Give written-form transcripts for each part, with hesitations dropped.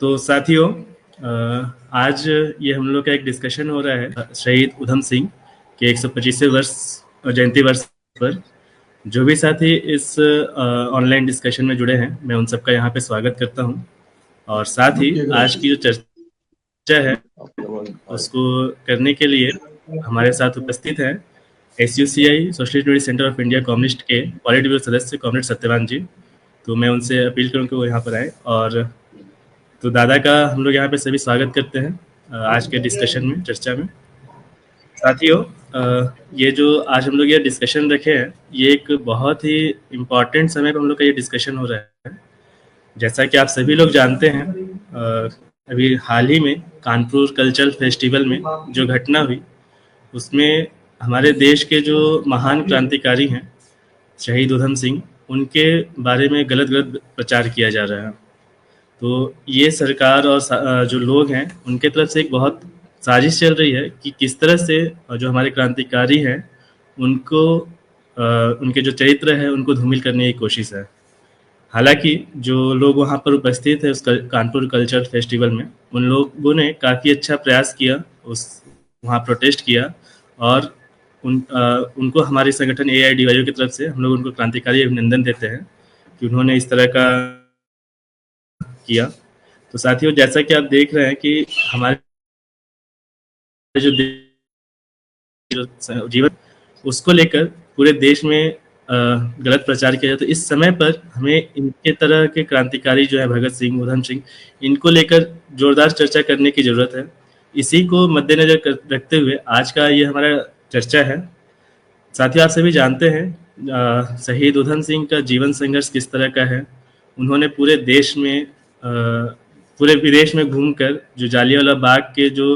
तो साथियों, आज ये हम लोग का एक डिस्कशन हो रहा है शहीद उधम सिंह के 125वें वर्ष जयंती वर्ष पर। जो भी साथी इस ऑनलाइन डिस्कशन में जुड़े हैं, मैं उन सबका यहाँ पे स्वागत करता हूँ। और साथ ही आज की जो चर्चा है उसको करने के लिए हमारे साथ उपस्थित हैं SUCI social study centre of India communist के पॉलिट ब्यूरो सदस्य कॉमरेड सत्यवान जी। तो मैं उनसे अपील करूँ कि वो यहाँ पर आए। और तो दादा का हम लोग यहाँ पे सभी स्वागत करते हैं आज के डिस्कशन में, चर्चा में। साथियों, ये जो आज हम लोग ये डिस्कशन रखे हैं, ये एक बहुत ही इम्पोर्टेंट समय पर हम लोग का ये डिस्कशन हो रहा है। जैसा कि आप सभी लोग जानते हैं, अभी हाल ही में कानपुर कल्चरल फेस्टिवल में जो घटना हुई, उसमें हमारे देश के जो महान क्रांतिकारी हैं शहीद उधम सिंह, उनके बारे में गलत गलत प्रचार किया जा रहा है। तो ये सरकार और जो लोग हैं उनके तरफ से एक बहुत साजिश चल रही है कि किस तरह से जो हमारे क्रांतिकारी हैं उनको उनके जो चरित्र है उनको धूमिल करने की कोशिश है। हालांकि जो लोग वहाँ पर उपस्थित है उस कानपुर कल्चर फेस्टिवल में, उन लोगों ने काफ़ी अच्छा प्रयास किया, उस वहाँ प्रोटेस्ट किया। और उनको हमारे संगठन AIDYO की तरफ से हम लोग उनको क्रांतिकारी अभिनंदन देते हैं कि उन्होंने इस तरह का किया। तो साथियों, जैसा कि आप देख रहे हैं कि हमारे जो जीवन उसको लेकर पूरे देश में गलत प्रचार किया जाता है। तो इस समय पर हमें इनके तरह के क्रांतिकारी जो है भगत सिंह, उधम सिंह, इनको लेकर जोरदार चर्चा करने की जरूरत है। इसी को मद्देनजर रखते हुए आज का ये हमारा चर्चा है। साथियों, आप सभी जानते हैं शहीद उधम सिंह का जीवन संघर्ष किस तरह का है। उन्होंने पूरे देश में पूरे विदेश में घूमकर जो जालियांवाला बाग के जो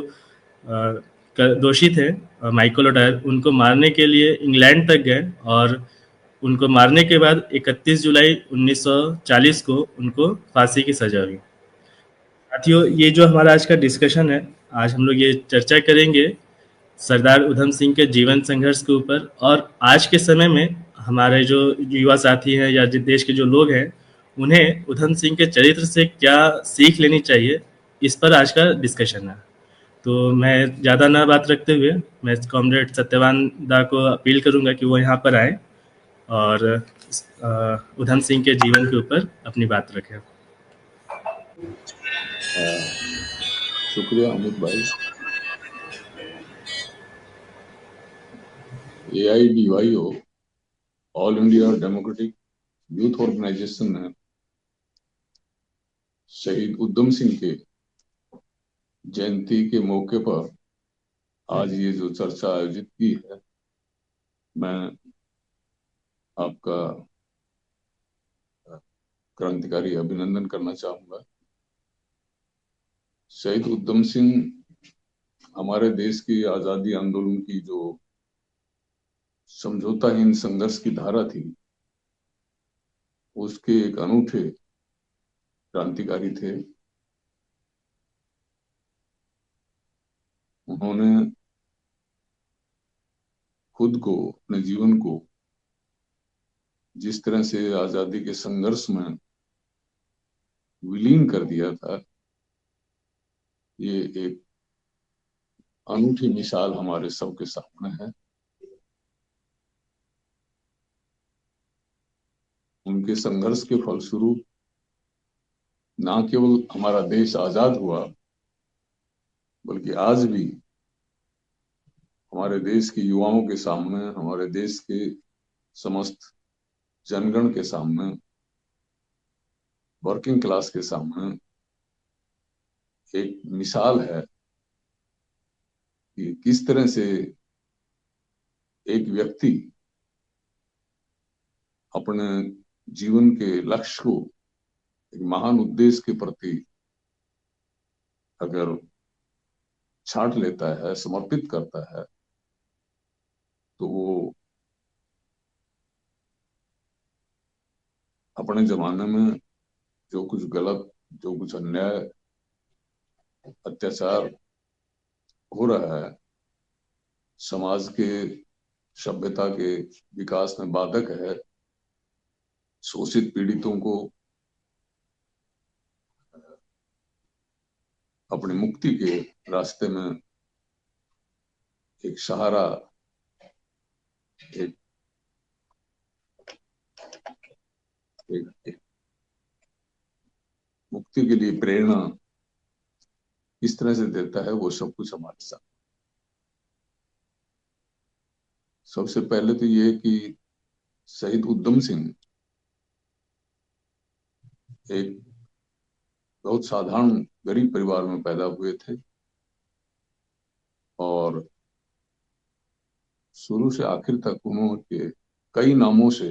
दोषी थे माइकल ओटायर, उनको मारने के लिए इंग्लैंड तक गए। और उनको मारने के बाद 31 जुलाई 1940 को उनको फांसी की सजा हुई। साथियों, ये जो हमारा आज का डिस्कशन है, आज हम लोग ये चर्चा करेंगे सरदार उधम सिंह के जीवन संघर्ष के ऊपर। और आज के समय में हमारे जो युवा साथी हैं या देश के जो लोग हैं, उन्हें उधम सिंह के चरित्र से क्या सीख लेनी चाहिए, इस पर आज का डिस्कशन है। तो मैं ज़्यादा ना बात रखते हुए मैं कॉमरेड सत्यवान दा को अपील करूंगा कि वो यहाँ पर आए और उधम सिंह के जीवन के ऊपर अपनी बात रखें। शुक्रिया अमित भाई। AIDYO All India democratic youth Organisation ने शहीद उधम सिंह के जयंती के मौके पर आज ये जो चर्चा आयोजित की है, मैं आपका क्रांतिकारी अभिनंदन करना चाहूंगा। शहीद उधम सिंह हमारे देश की आजादी आंदोलन की जो समझौताहीन संघर्ष की धारा थी, उसके एक अनूठे क्रांतिकारी थे। उन्होंने खुद को, अपने जीवन को जिस तरह से आजादी के संघर्ष में विलीन कर दिया था, ये एक अनूठी मिसाल हमारे सबके सामने है। उनके संघर्ष के फलस्वरूप न केवल हमारा देश आजाद हुआ, बल्कि आज भी हमारे देश के युवाओं के सामने, हमारे देश के समस्त जनगण के सामने, वर्किंग क्लास के सामने एक मिसाल है कि किस तरह से एक व्यक्ति अपने जीवन के लक्ष्य को एक महान उद्देश्य के प्रति अगर छांट लेता है, समर्पित करता है, तो वो अपने जमाने में जो कुछ गलत, जो कुछ अन्याय, अत्याचार हो रहा है, समाज के, सभ्यता के विकास में बाधक है, शोषित पीड़ितों को अपनी मुक्ति के रास्ते में एक सहारा, एक, एक मुक्ति के लिए प्रेरणा किस तरह से देता है, वो सब कुछ हमारे साथ। सबसे पहले तो ये कि शहीद उधम सिंह एक बहुत साधारण गरीब परिवार में पैदा हुए थे और शुरू से आखिर तक उन्होंने कई नामों से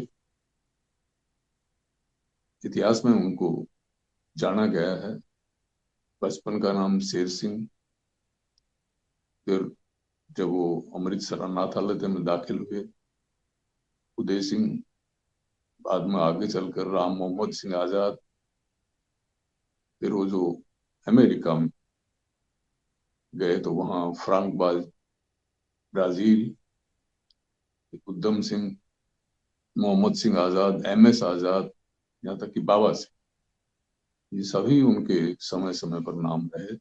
इतिहास में उनको जाना गया है। बचपन का नाम शेर सिंह, फिर जब वो अमृतसर अनाथालय में दाखिल हुए उदय सिंह, बाद में आगे चलकर राम मोहम्मद सिंह आजाद, फिर वो जो अमेरिका में गए तो वहां फ्रांक बाज ब्राजील, उधम सिंह, मोहम्मद सिंह आजाद, एमएस आजाद, यहाँ तक कि बाबा सिंह, ये सभी उनके समय समय पर नाम रहे।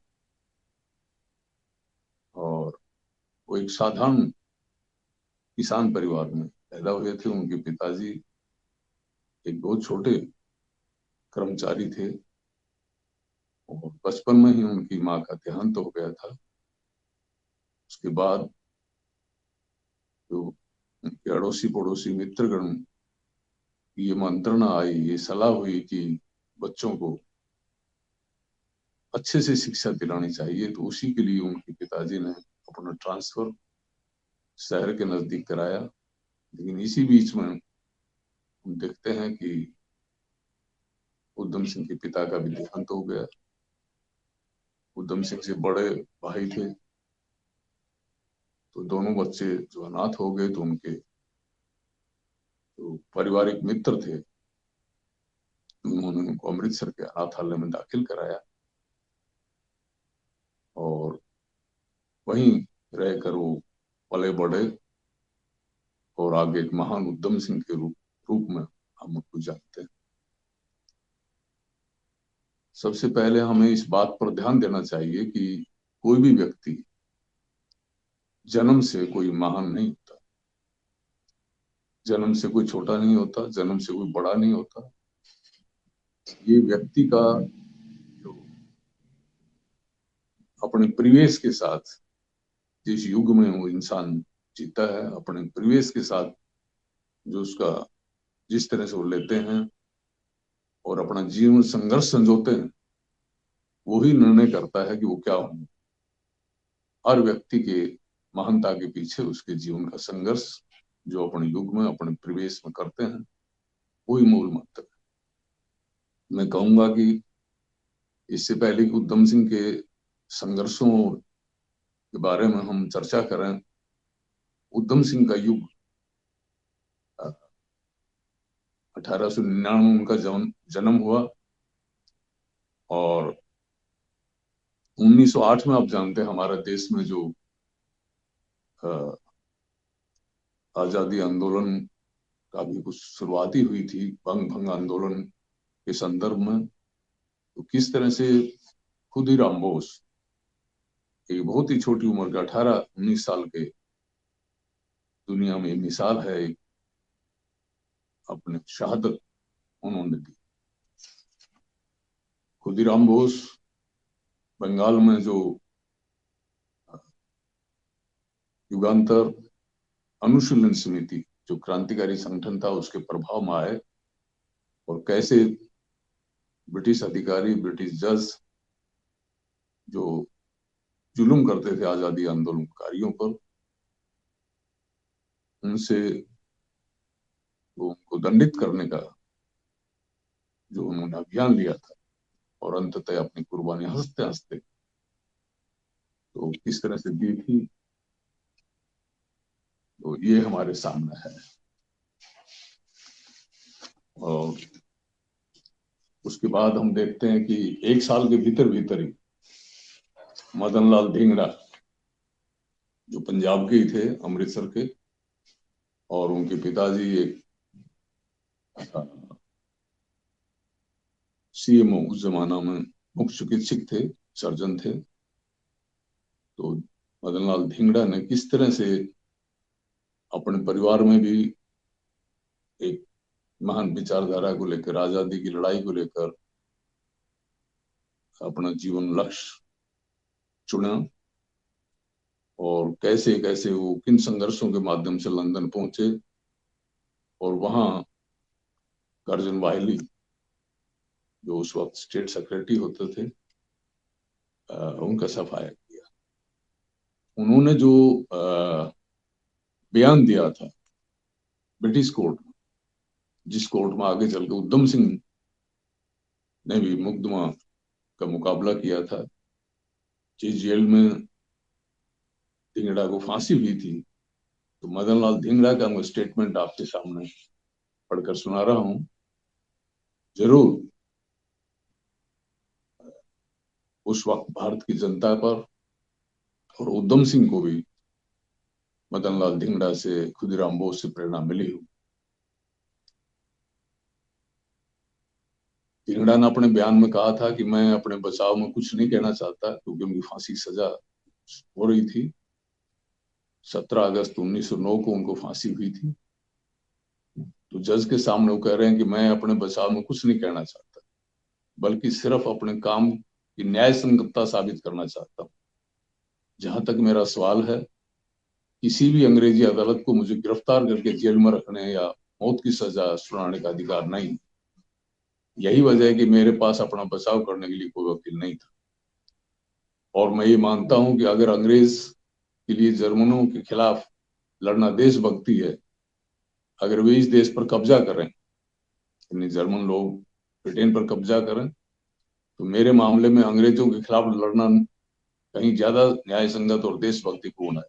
और वो एक साधारण किसान परिवार में पैदा हुए थे। उनके पिताजी एक बहुत छोटे कर्मचारी थे और बचपन में ही उनकी माँ का देहांत हो गया था। उसके बाद जो उनके अड़ोसी पड़ोसी मित्रगण की ये मंत्रणा आई, ये सलाह हुई कि बच्चों को अच्छे से शिक्षा दिलानी चाहिए, तो उसी के लिए उनके पिताजी ने अपना ट्रांसफर शहर के नजदीक कराया। लेकिन इसी बीच में हम देखते हैं कि उधम सिंह के पिता का भी देहांत हो गया। उधम सिंह से बड़े भाई थे, तो दोनों बच्चे जो अनाथ हो गए, तो उनके जो पारिवारिक मित्र थे उन्होंने उनको अमृतसर के अनाथालय में दाखिल कराया और वहीं रहकर वो पले बढ़े और आगे एक महान उधम सिंह के रूप में हम उनको जानते हैं। सबसे पहले हमें इस बात पर ध्यान देना चाहिए कि कोई भी व्यक्ति जन्म से कोई महान नहीं होता, जन्म से कोई छोटा नहीं होता, जन्म से कोई बड़ा नहीं होता। ये व्यक्ति का जो अपने परिवेश के साथ, जिस युग में वो इंसान जीता है, अपने परिवेश के साथ जो उसका जिस तरह से वो लेते हैं और अपना जीवन संघर्ष संजोते हैं, वही निर्णय करता है कि वो क्या होंगे। हर व्यक्ति के महानता के पीछे उसके जीवन का संघर्ष जो अपने युग में अपने परिवेश में करते हैं, वही मूल मंत्र है। मैं कहूंगा कि इससे पहले कि उधम सिंह के संघर्षों के बारे में हम चर्चा करें, उधम सिंह का युग 1899 में उनका जन्म हुआ और 1908 में आप जानते हैं हमारे देश में जो आजादी आंदोलन का भी कुछ शुरुआती हुई थी, बंग भंग आंदोलन के संदर्भ में, तो किस तरह से खुदीराम बोस एक बहुत ही छोटी उम्र के 18-19 साल के दुनिया में मिसाल है, एक अपने शहादत उन्होंने दी। खुदीराम बोस बंगाल में जो युगांतर अनुशीलन समिति जो क्रांतिकारी संगठन था उसके प्रभाव में आए और कैसे ब्रिटिश अधिकारी, ब्रिटिश जज जो जुल्म करते थे आजादी आंदोलनकारियों पर, उनसे उनको दंडित करने का जो उन्होंने अभियान लिया था और अंततः अपनी कुर्बानी हंसते हंसते तो किस तरह से दी थी, तो ये हमारे सामने है। और उसके बाद हम देखते हैं कि एक साल के भीतर भीतर ही मदन लाल धिंगड़ा जो पंजाब के ही थे, अमृतसर के, और उनके पिताजी एक सीएमओ उस जमाना में मुख्य चिकित्सक थे, सर्जन थे, तो मदन लाल धिंगड़ा ने किस तरह से अपने परिवार में भी एक महान विचारधारा को लेकर, आजादी की लड़ाई को लेकर अपना जीवन लक्ष्य चुना, और कैसे कैसे वो किन संघर्षों के माध्यम से लंदन पहुंचे और वहां कर्जन वायली जो उस वक्त स्टेट सेक्रेटरी होते थे उनका सफाया किया। उन्होंने जो बयान दिया था ब्रिटिश कोर्ट में, जिस कोर्ट में आगे चल के उधम सिंह ने भी मुकदमा का मुकाबला किया था, जिस जेल में धिंगड़ा को फांसी हुई थी, तो मदन लाल धिंगड़ा का मैं स्टेटमेंट आपके सामने पढ़कर सुना रहा हूं। जरूर उस वक्त भारत की जनता पर और उधम सिंह को भी मदन लाल धिंगड़ा से, खुदीराम बोस से प्रेरणा मिली हो। धिंगड़ा ने अपने बयान में कहा था कि मैं अपने बचाव में कुछ नहीं कहना चाहता, क्योंकि उनकी फांसी सजा हो रही थी। 17 अगस्त 1909 को उनको फांसी हुई थी। तो जज के सामने वो कह रहे हैं कि मैं अपने बचाव में कुछ नहीं कहना चाहता, बल्कि सिर्फ अपने काम की न्याय संगतता साबित करना चाहता हूँ। जहां तक मेरा सवाल है, किसी भी अंग्रेजी अदालत को मुझे गिरफ्तार करके जेल में रखने या मौत की सजा सुनाने का अधिकार नहीं। यही वजह है कि मेरे पास अपना बचाव करने के लिए कोई वकील नहीं था। और मैं ये मानता हूं कि अगर अंग्रेज के लिए जर्मनों के खिलाफ लड़ना देशभक्ति है, अगर वे इस देश पर कब्जा करें, यानी जर्मन लोग ब्रिटेन पर कब्जा करें, तो मेरे मामले में अंग्रेजों के खिलाफ लड़ना कहीं ज्यादा न्याय संगत और देशभक्तिपूर्ण है।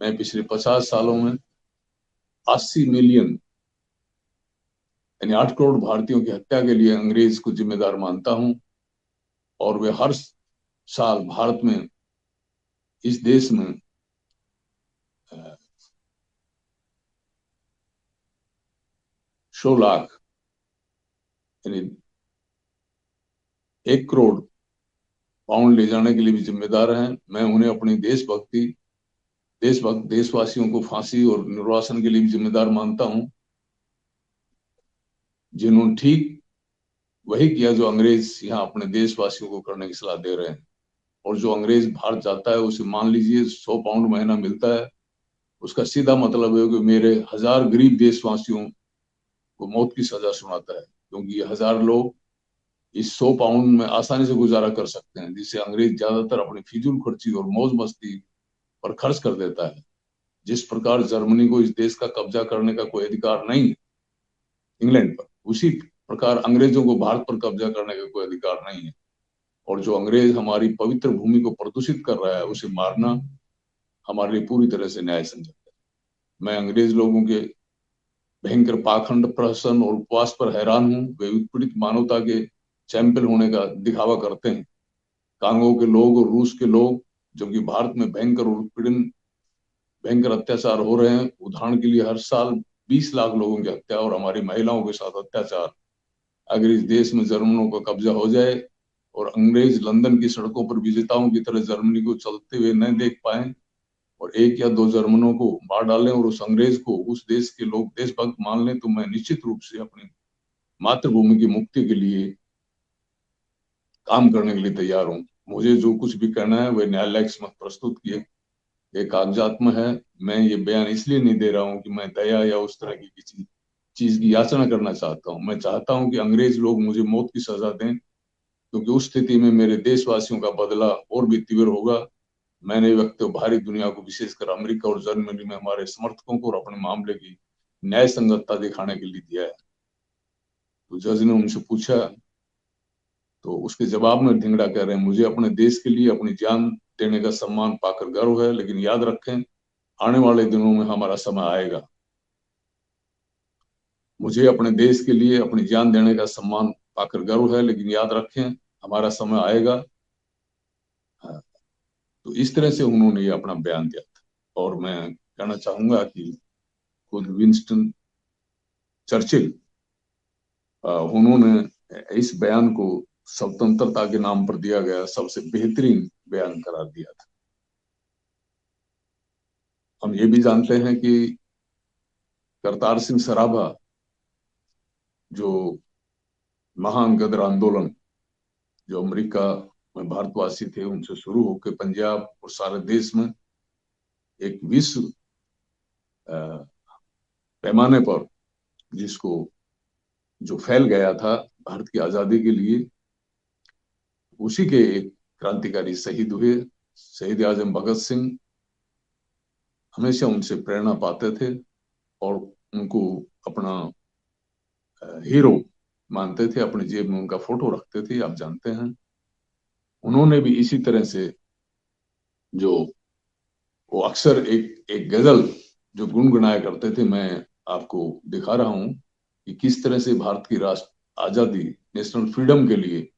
मैं पिछले 50 सालों में 80 मिलियन यानी 8 करोड़ भारतीयों की हत्या के लिए अंग्रेज को जिम्मेदार मानता हूं, और वे हर साल भारत में, इस देश में 100 लाख यानी 1 करोड़ पाउंड ले जाने के लिए भी जिम्मेदार हैं। मैं उन्हें अपनी देशभक्ति, देशभक्त देशवासियों को फांसी और निर्वासन के लिए भी जिम्मेदार मानता हूं, जिन्होंने ठीक वही किया जो अंग्रेज यहाँ अपने देशवासियों को करने की सलाह दे रहे हैं। और जो अंग्रेज भारत जाता है, उसे मान लीजिए 100 पाउंड महीना मिलता है, उसका सीधा मतलब है कि मेरे 1000 गरीब देशवासियों को मौत की सजा सुनाता है, क्योंकि ये 1000 लोग इस 100 पाउंड में आसानी से गुजारा कर सकते हैं, जिसे अंग्रेज ज्यादातर अपनी फिजूल खर्ची और मौज मस्ती पर खर्च कर देता है। जिस प्रकार जर्मनी को इस देश का कब्जा करने का कोई अधिकार नहीं है इंग्लैंड पर, उसी प्रकार अंग्रेजों को भारत पर कब्जा करने का कोई अधिकार नहीं है। और जो अंग्रेज हमारी पवित्र भूमि को प्रदूषित कर रहा है, उसे मारना हमारे लिए पूरी तरह से न्याय संगत है। मैं अंग्रेज लोगों के भयंकर पाखंड, प्रहसन और उपवास पर हैरान हूं। वे उत्पीड़ित मानवता के चैंपियन होने का दिखावा करते हैं। कांगो के लोग और रूस के लोग, जो कि भारत में भयंकर उत्पीड़न, भयंकर अत्याचार हो रहे हैं। उदाहरण के लिए हर साल 20 लाख लोगों की हत्या और हमारी महिलाओं के साथ अत्याचार, अगर इस देश में जर्मनों का कब्जा हो जाए और अंग्रेज लंदन की सड़कों पर विजेताओं की तरह जर्मनी को चलते हुए न देख पाए और 1 या 2 जर्मनों को मार डालें और उस अंग्रेज को उस देश के लोग देशभक्त मान लें, तो मैं निश्चित रूप से अपनी मातृभूमि की मुक्ति के लिए काम करने के लिए तैयार हूं। मुझे जो कुछ भी कहना है वह न्यायालय के समक्ष प्रस्तुत किए एक कागजात में है। मैं ये बयान इसलिए नहीं दे रहा हूं कि मैं दया या उस तरह की किसी चीज की याचना करना चाहता हूं। मैं चाहता हूं कि अंग्रेज लोग मुझे मौत की सजा दें, क्योंकि उस स्थिति में मेरे देशवासियों का बदला और भी तीव्र होगा। मैंने व्यक्त बाहरी दुनिया को, विशेषकर अमेरिका और जर्मनी में हमारे समर्थकों को, और अपने मामले की न्याय संगतता दिखाने के लिए दिया है। तो जज ने उनसे पूछा, तो उसके जवाब में धिंगड़ा कह रहे हैं, मुझे अपने देश के लिए अपनी जान देने का सम्मान पाकर गर्व है, लेकिन याद रखें आने वाले दिनों में हमारा समय आएगा। मुझे अपने देश के लिए अपनी जान देने का सम्मान पाकर गर्व है, लेकिन याद रखें हमारा समय आएगा। हाँ, तो इस तरह से उन्होंने ये अपना बयान दिया था। और मैं कहना चाहूंगा कि खुद विंस्टन चर्चिल, उन्होंने इस बयान को स्वतंत्रता के नाम पर दिया गया सबसे बेहतरीन बयान करार दिया था। हम ये भी जानते हैं कि करतार सिंह सराभा जो महान गदर आंदोलन जो अमेरिका में भारतवासी थे उनसे शुरू होकर पंजाब और सारे देश में एक विश्व पैमाने पर जिसको जो फैल गया था भारत की आजादी के लिए, उसी के एक क्रांतिकारी शहीद हुए शहीद आजम भगत सिंह। हमेशा उनसे प्रेरणा पाते थे और उनको अपना हीरो मानते थे, अपनी जेब में उनका फोटो रखते थे। आप जानते हैं उन्होंने भी इसी तरह से जो वो अक्सर एक एक गजल जो गुनगुनाया करते थे, मैं आपको दिखा रहा हूं कि किस तरह से भारत की राष्ट्र आजादी नेशनल फ्रीडम के लिए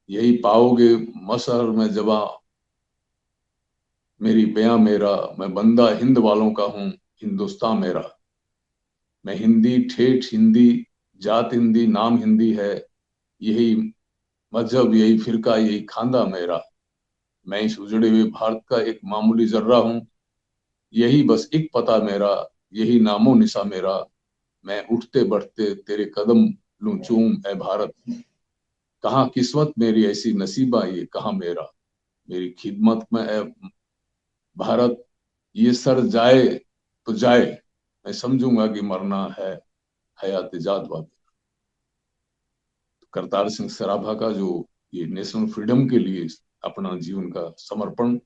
यही पाओगे मसहर में जबा मेरी बयां मेरा, मैं बंदा हिंद वालों का हूं हिंदुस्तान मेरा, मैं हिंदी ठेठ हिंदी जात हिंदी नाम हिंदी है, यही मजहब यही फिरका यही खानदा मेरा, मैं इस उजड़े हुए भारत का एक मामूली जर्रा हूं, यही बस एक पता मेरा, यही नामो निशा मेरा, मैं उठते बढ़ते तेरे कदम लूं चूम ए भारत, कहाँ किस्मत मेरी ऐसी नसीबा ये कहाँ मेरा, मेरी खिदमत में ए भारत, ये सर जाए तो जाए, मैं समझूंगा कि मरना है हयात जात वाद। करतार सिंह सराभा का जो ये नेशनल फ्रीडम के लिए अपना जीवन का समर्पण,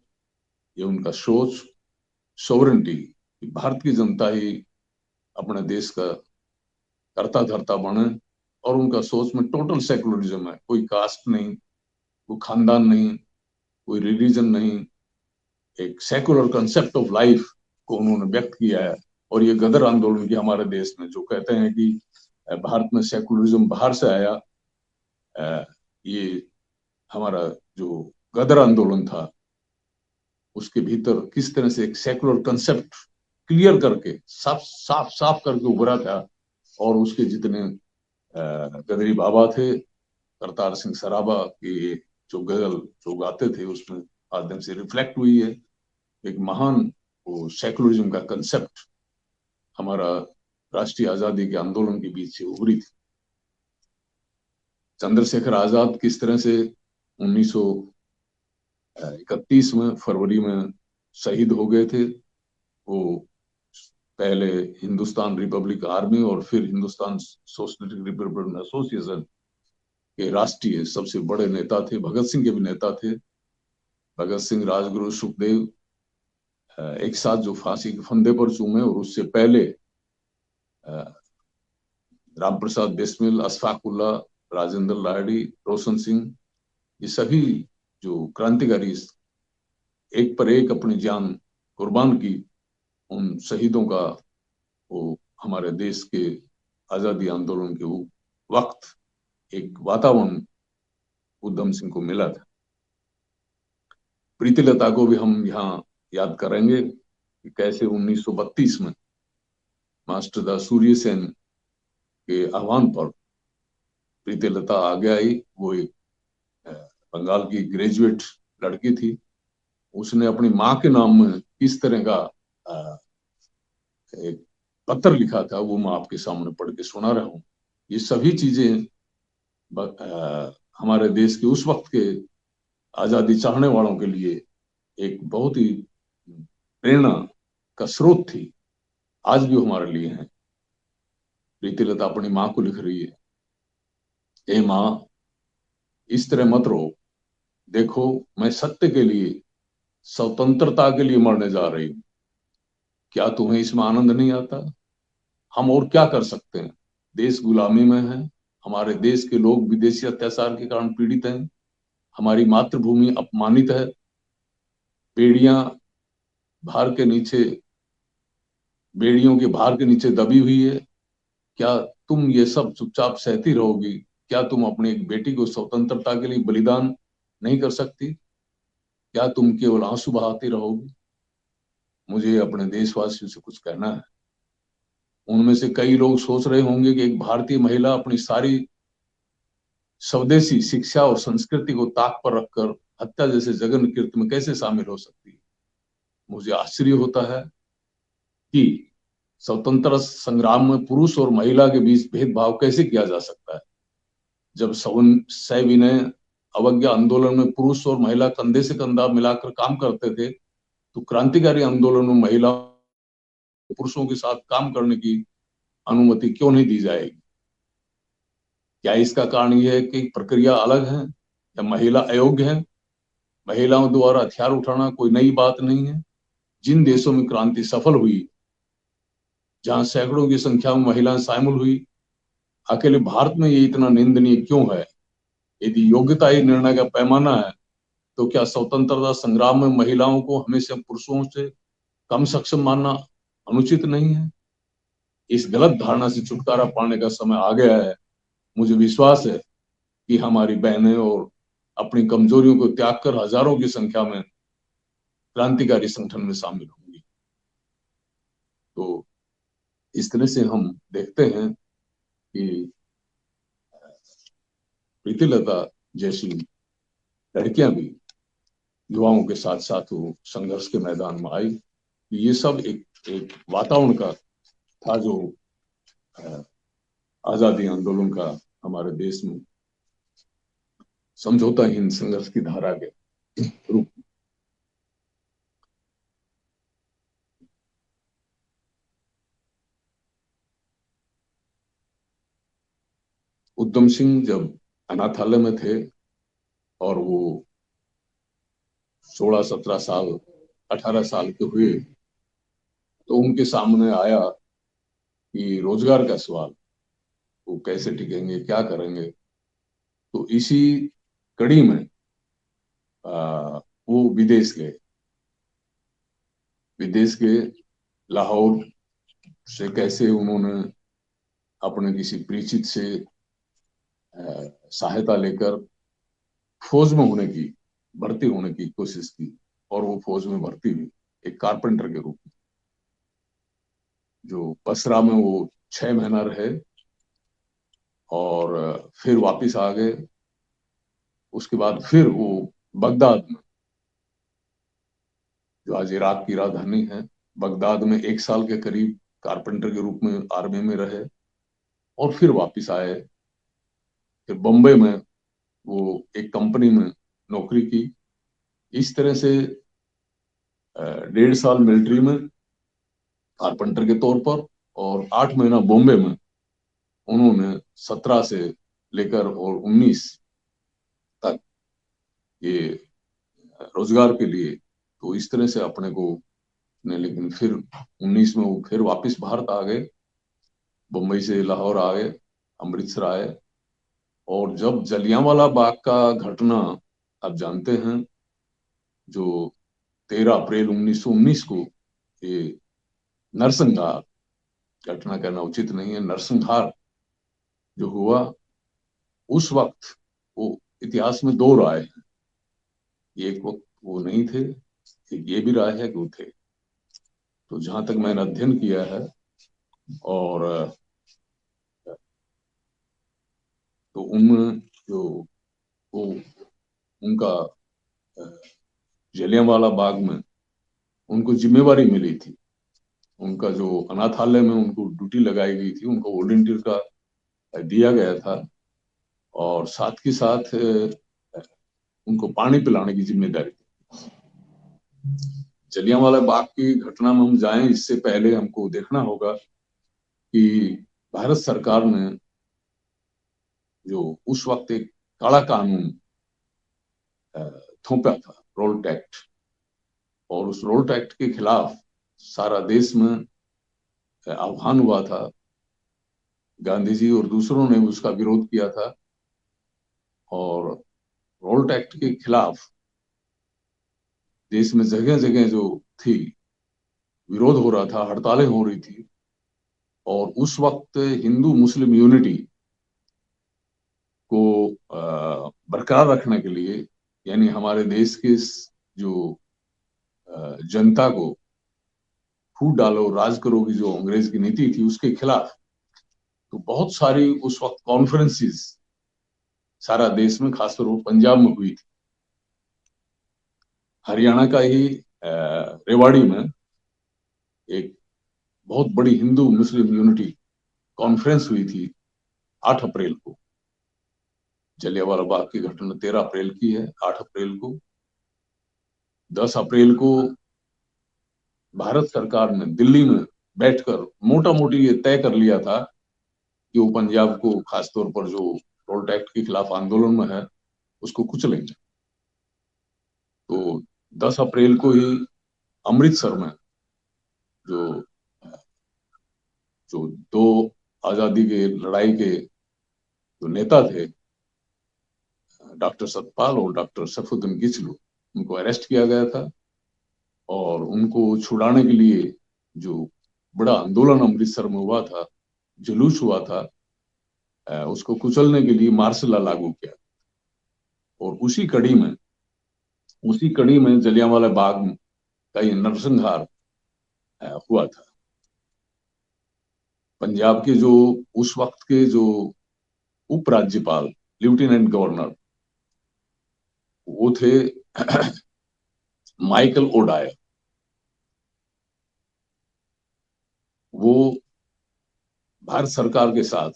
ये उनका सोच सोवरेंटी, भारत की जनता ही अपने देश का करता धरता बने, और उनका सोच में टोटल सेकुलरिज्म है, कोई कास्ट नहीं, कोई खानदान नहीं, कोई रिलीजन नहीं, एक सेकुलर कंसेप्ट ऑफ लाइफ को उन्होंने व्यक्त किया है। और ये गदर आंदोलन की हमारे देश में जो कहते हैं कि भारत में सेकुलरिज्म बाहर से आया, ये हमारा जो गदर आंदोलन था उसके भीतर किस तरह से एक सेकुलर कंसेप्ट क्लियर करके साफ साफ साफ करके उभरा था, और उसके जितने गदरी बाबा थे, करतार सिंह सराभा की जो गजल जो गाते थे उसमें माध्यम से रिफ्लेक्ट हुई है एक महान वो सेकुलरिज्म का कंसेप्ट हमारा राष्ट्रीय आजादी के आंदोलन के बीच से उभरी थी। चंद्रशेखर आजाद किस तरह से 1931 में फरवरी में शहीद हो गए थे। वो पहले हिंदुस्तान रिपब्लिक आर्मी और फिर हिंदुस्तान सोशलिस्टिक रिपब्लिक एसोसिएशन के राष्ट्रीय सबसे बड़े नेता थे। भगत सिंह के भी नेता थे। भगत सिंह, राजगुरु, सुखदेव एक साथ जो फांसी के फंदे पर चूमे, और उससे पहले राम प्रसाद बिस्मिल, अशफाक उल्ला, राजेंद्र लाहिड़ी, रोशन सिंह, ये सभी जो क्रांतिकारी एक पर एक अपनी जान कुर्बान की, उन शहीदों का वो हमारे देश के आजादी आंदोलन के वक्त एक वातावरण उधम सिंह को मिला था। प्रीतिलता को भी हम यहाँ याद करेंगे कि कैसे 1932 में मास्टर दा सूर्य सेन के आह्वान पर प्रीतिलता आगे आई। वो एक बंगाल की ग्रेजुएट लड़की थी। उसने अपनी माँ के नाम में किस तरह का एक पत्र लिखा था, वो मैं आपके सामने पढ़ के सुना रहा हूँ। ये सभी चीजें हमारे देश के उस वक्त के आजादी चाहने वालों के लिए एक बहुत ही प्रेरणा का स्रोत थी, आज भी हमारे लिए है। प्रीतिलता अपनी माँ को लिख रही है, ए माँ, इस तरह मत रो, देखो मैं सत्य के लिए, स्वतंत्रता के लिए मरने जा रही हूँ। क्या तुम्हें इसमें आनंद नहीं आता? हम और क्या कर सकते हैं? देश गुलामी में है, हमारे देश के लोग विदेशी अत्याचार के कारण पीड़ित हैं, हमारी मातृभूमि अपमानित है, बेड़ियां भार के नीचे, बेड़ियों के भार के नीचे दबी हुई है। क्या तुम ये सब चुपचाप सहती रहोगी? क्या तुम अपनी एक बेटी को स्वतंत्रता के लिए बलिदान नहीं कर सकती? क्या तुम केवल आंसू बहाती रहोगी? मुझे अपने देशवासियों से कुछ कहना है। उनमें से कई लोग सोच रहे होंगे कि एक भारतीय महिला अपनी सारी स्वदेशी शिक्षा और संस्कृति को ताक पर रखकर हत्या जैसे जघन्य कृत्य में कैसे शामिल हो सकती है। मुझे आश्चर्य होता है कि स्वतंत्रता संग्राम में पुरुष और महिला के बीच भेदभाव कैसे किया जा सकता है। जब सविनय अवज्ञा आंदोलन में पुरुष और महिला कंधे से कंधा मिलाकर काम करते थे, तो क्रांतिकारी आंदोलन में महिला पुरुषों के साथ काम करने की अनुमति क्यों नहीं दी जाएगी? क्या इसका कारण यह है कि प्रक्रिया अलग है या महिला अयोग्य है? महिलाओं द्वारा हथियार उठाना कोई नई बात नहीं है। जिन देशों में क्रांति सफल हुई, जहां सैकड़ों की संख्या में महिलाएं शामिल हुई, अकेले भारत में ये इतना निंदनीय क्यों है? यदि योग्यता ही निर्णय का पैमाना है, तो क्या स्वतंत्रता संग्राम में महिलाओं को हमेशा पुरुषों से कम सक्षम मानना अनुचित नहीं है? इस गलत धारणा से छुटकारा पाने का समय आ गया है। मुझे विश्वास है कि हमारी बहनें और अपनी कमजोरियों को त्याग कर हजारों की संख्या में क्रांतिकारी संगठन में शामिल होंगी। तो इस तरह से हम देखते हैं कि प्रीतिलता जैसी लड़कियां भी युवाओं के साथ साथ वो संघर्ष के मैदान में आई। ये सब एक वातावरण का था जो आजादी आंदोलन का हमारे देश में समझौताहीन संघर्ष की धारा के रूप। उधम सिंह जब अनाथालय में थे और वो 16, 17 साल, 18 साल के हुए, तो उनके सामने आया कि रोजगार का सवाल, वो कैसे टिकेंगे, क्या करेंगे। तो इसी कड़ी में वो विदेश गए। विदेश गए, लाहौर से कैसे उन्होंने अपने किसी परिचित से सहायता लेकर फौज में भर्ती होने की कोशिश की, और वो फौज में भर्ती हुई एक कारपेंटर के रूप में, जो बसरा में वो 6 महीना रहे और फिर वापिस आ गए। उसके बाद फिर वो बगदाद में, जो आज इराक की राजधानी है, बगदाद में 1 साल के करीब कारपेंटर के रूप में आर्मी में रहे और फिर वापिस आए। फिर बम्बई में वो एक कंपनी में नौकरी की। इस तरह से 1.5 साल मिलिट्री में कारपेंटर के तौर पर और 8 महीना बॉम्बे में उन्होंने 17 से लेकर और 19 तक ये रोजगार के लिए, तो इस तरह से अपने को ने, लेकिन फिर 19 में वो फिर वापस भारत आ गए। बम्बई से लाहौर आए, अमृतसर आए, और जब जलियांवाला बाग का घटना आप जानते हैं, जो 13 अप्रैल 1919 को ये नरसंहार, घटना कहना उचित नहीं है, नरसंहार जो हुआ, उस वक्त वो इतिहास में 2 राय हैं। एक वक्त वो नहीं थे, एक ये भी राय है कि वो थे। तो जहां तक मैंने अध्ययन किया है, और तो उनमें जो वो उनका जलियांवाला बाग में उनको जिम्मेवारी मिली थी, उनका जो अनाथालय में उनको ड्यूटी लगाई गई थी, उनको वॉलंटियर का दिया गया था, और साथ के साथ उनको पानी पिलाने की जिम्मेदारी थी। जलियांवाला बाग की घटना में हम जाएं, इससे पहले हमको देखना होगा कि भारत सरकार ने जो उस वक्त एक काला कानून थोपा था, रोल्ट एक्ट, और उस रोल्ट एक्ट के खिलाफ सारा देश में आह्वान हुआ था। गांधी जी और दूसरों ने उसका विरोध किया था, और रोल्ट एक्ट के खिलाफ देश में जगह जगह जो थी विरोध हो रहा था, हड़तालें हो रही थी। और उस वक्त हिंदू मुस्लिम यूनिटी को बरकरार रखने के लिए, यानी हमारे देश के जो जनता को फूट डालो राज करो की जो अंग्रेज की नीति थी, उसके खिलाफ तो बहुत सारी उस वक्त कॉन्फ्रेंसेस सारा देश में, खासतौर पर पंजाब में हुई थी। हरियाणा का ही रेवाड़ी में एक बहुत बड़ी हिंदू मुस्लिम यूनिटी कॉन्फ्रेंस हुई थी 8 अप्रैल को। जलियांवाला बाग की घटना 13 अप्रैल की है। 8 अप्रैल को, 10 अप्रैल को भारत सरकार ने दिल्ली में बैठकर मोटा मोटी ये तय कर लिया था कि वो पंजाब को, खासतौर पर जो रोल्ट एक्ट के खिलाफ आंदोलन में है, उसको कुचलेंगे। तो 10 अप्रैल को ही अमृतसर में जो जो दो आजादी के लड़ाई के जो नेता थे, डॉक्टर सतपाल और डॉक्टर सैफुद्दीन किचलू, उनको अरेस्ट किया गया था। और उनको छुड़ाने के लिए जो बड़ा आंदोलन अमृतसर में हुआ था, जुलूस हुआ था, उसको कुचलने के लिए मार्शल लॉ लागू किया। और उसी कड़ी में जलियांवाला बाग का ये नरसंहार हुआ था। पंजाब के जो उस वक्त के जो उपराज्यपाल, लेफ्टिनेंट गवर्नर, वो थे माइकल ओडायर। वो भारत सरकार के साथ,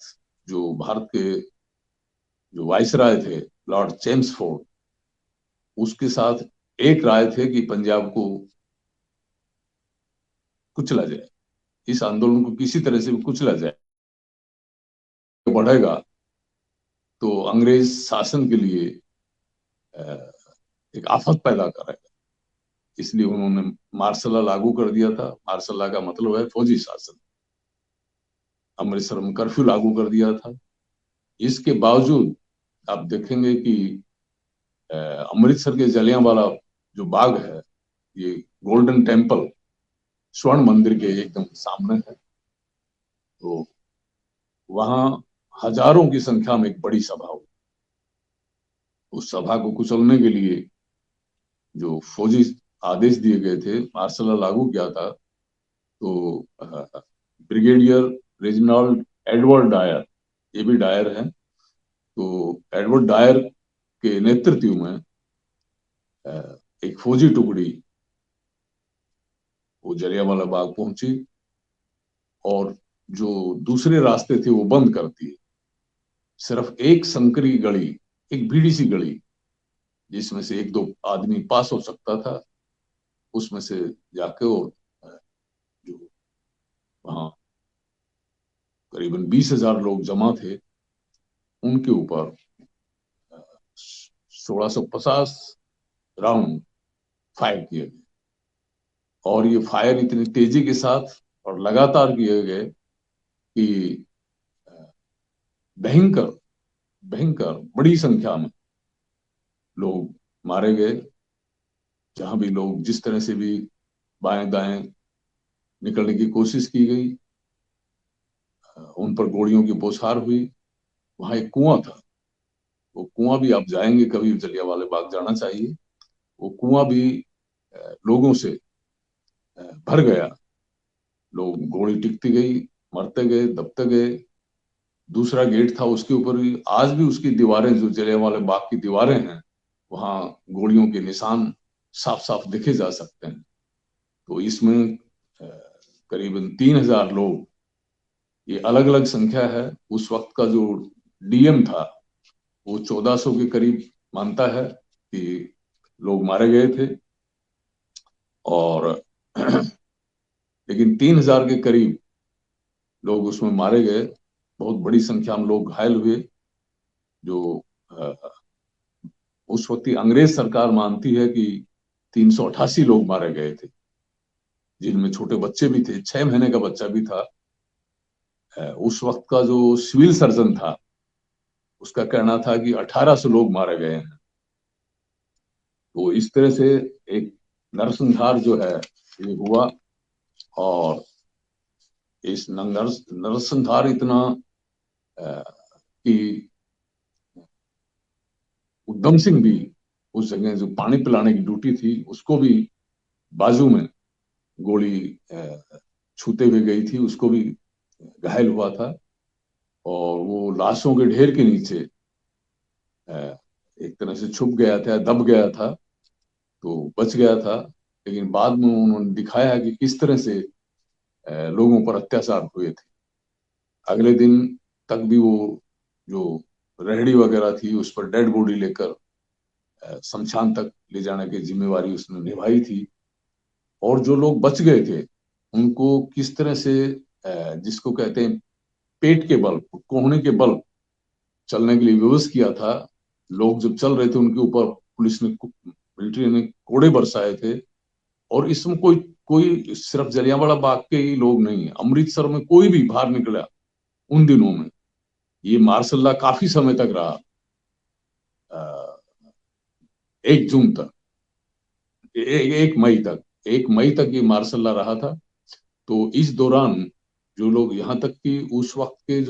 जो भारत के जो वाइसराय थे लॉर्ड चेम्सफोर्ड, उसके साथ एक राय थे कि पंजाब को कुचला जाए, इस आंदोलन को किसी तरह से भी कुचला जाए। बढ़ेगा तो अंग्रेज शासन के लिए एक आफत पैदा करेगा। इसलिए उन्होंने मार्शल लॉ लागू कर दिया था। मार्शल लॉ का मतलब है फौजी शासन। अमृतसर में कर्फ्यू लागू कर दिया था। इसके बावजूद आप देखेंगे कि अमृतसर के जलियांवाला जो बाग है, ये गोल्डन टेम्पल, स्वर्ण मंदिर के एकदम सामने है। तो वहां हजारों की संख्या में एक बड़ी सभा हुई। उस सभा को कुचलने के लिए जो फौजी आदेश दिए गए थे, मार्शल लॉ लागू किया था, तो ब्रिगेडियर रेजिनाल्ड एडवर्ड डायर, ये भी डायर है, तो एडवर्ड डायर के नेतृत्व में एक फौजी टुकड़ी वो जलियांवाला बाग पहुंची और जो दूसरे रास्ते थे वो बंद कर दिए। सिर्फ एक संकरी गली, एक भीड़ी सी गली, जिसमें से एक दो आदमी पास हो सकता था, उसमें से जाके, और जो वहां करीबन 20,000 लोग जमा थे, उनके ऊपर 1650 राउंड फायर किए गए। और ये फायर इतनी तेजी के साथ और लगातार किए गए कि भयंकर भयंकर बड़ी संख्या में लोग मारे गए। जहां भी लोग जिस तरह से भी बाएं दाएं निकलने की कोशिश की गई, उन पर गोलियों की बौछार हुई। वहां एक कुआं था, वो कुआं भी, आप जाएंगे कभी जलियांवाले बाग, जाना चाहिए। वो कुआं भी लोगों से भर गया। लोग, गोली टिकती गई, मरते गए, दबते गए। दूसरा गेट था, उसके ऊपर भी आज भी उसकी दीवारें, जो जलियांवाले बाग की दीवारें हैं, वहां गोलियों के निशान साफ साफ देखे जा सकते हैं। तो इसमें करीबन 3,000 लोग, ये अलग अलग संख्या है। उस वक्त का जो डीएम था, वो 1400 के करीब मानता है कि लोग मारे गए थे। और लेकिन 3,000 के करीब लोग उसमें मारे गए। बहुत बड़ी संख्या में लोग घायल हुए। जो उस वक्त की अंग्रेज सरकार मानती है कि 388 लोग मारे गए थे, जिनमें छोटे बच्चे भी थे, 6 महीने का बच्चा भी था। उस वक्त का जो सिविल सर्जन था, उसका कहना था कि 1800 लोग मारे गए हैं। तो इस तरह से एक नरसंहार जो है ये हुआ। और इस नरसंहार इतना कि उधम सिंह भी उस जगह जो पानी पिलाने की ड्यूटी थी, उसको भी बाजू में गोली छूते हुए गई थी, उसको भी घायल हुआ था। और वो लाशों के ढेर के नीचे एक तरह से छुप गया था, दब गया था, तो बच गया था। लेकिन बाद में उन्होंने दिखाया कि किस तरह से लोगों पर अत्याचार हुए थे। अगले दिन तक भी वो जो रेहड़ी वगैरह थी उस पर डेड बॉडी लेकर शमशान तक ले जाने की जिम्मेवारी उसने निभाई थी। और जो लोग बच गए थे उनको किस तरह से जिसको कहते हैं पेट के बल, कोहने के बल चलने के लिए विवश किया था। लोग जब चल रहे थे उनके ऊपर पुलिस ने, मिलिट्री ने कोड़े बरसाए थे। और इसमें कोई कोई सिर्फ जलियांवाला बाग के ही लोग नहीं है, अमृतसर में कोई भी बाहर निकला उन दिनों में। ये मार्शल लॉ काफी समय तक रहा, 1 जून तक, 1 मई तक, 1 मई तक ये मार्शल लॉ रहा था। तो इस दौरान जो लोग, यहाँ तक कि उस वक्त के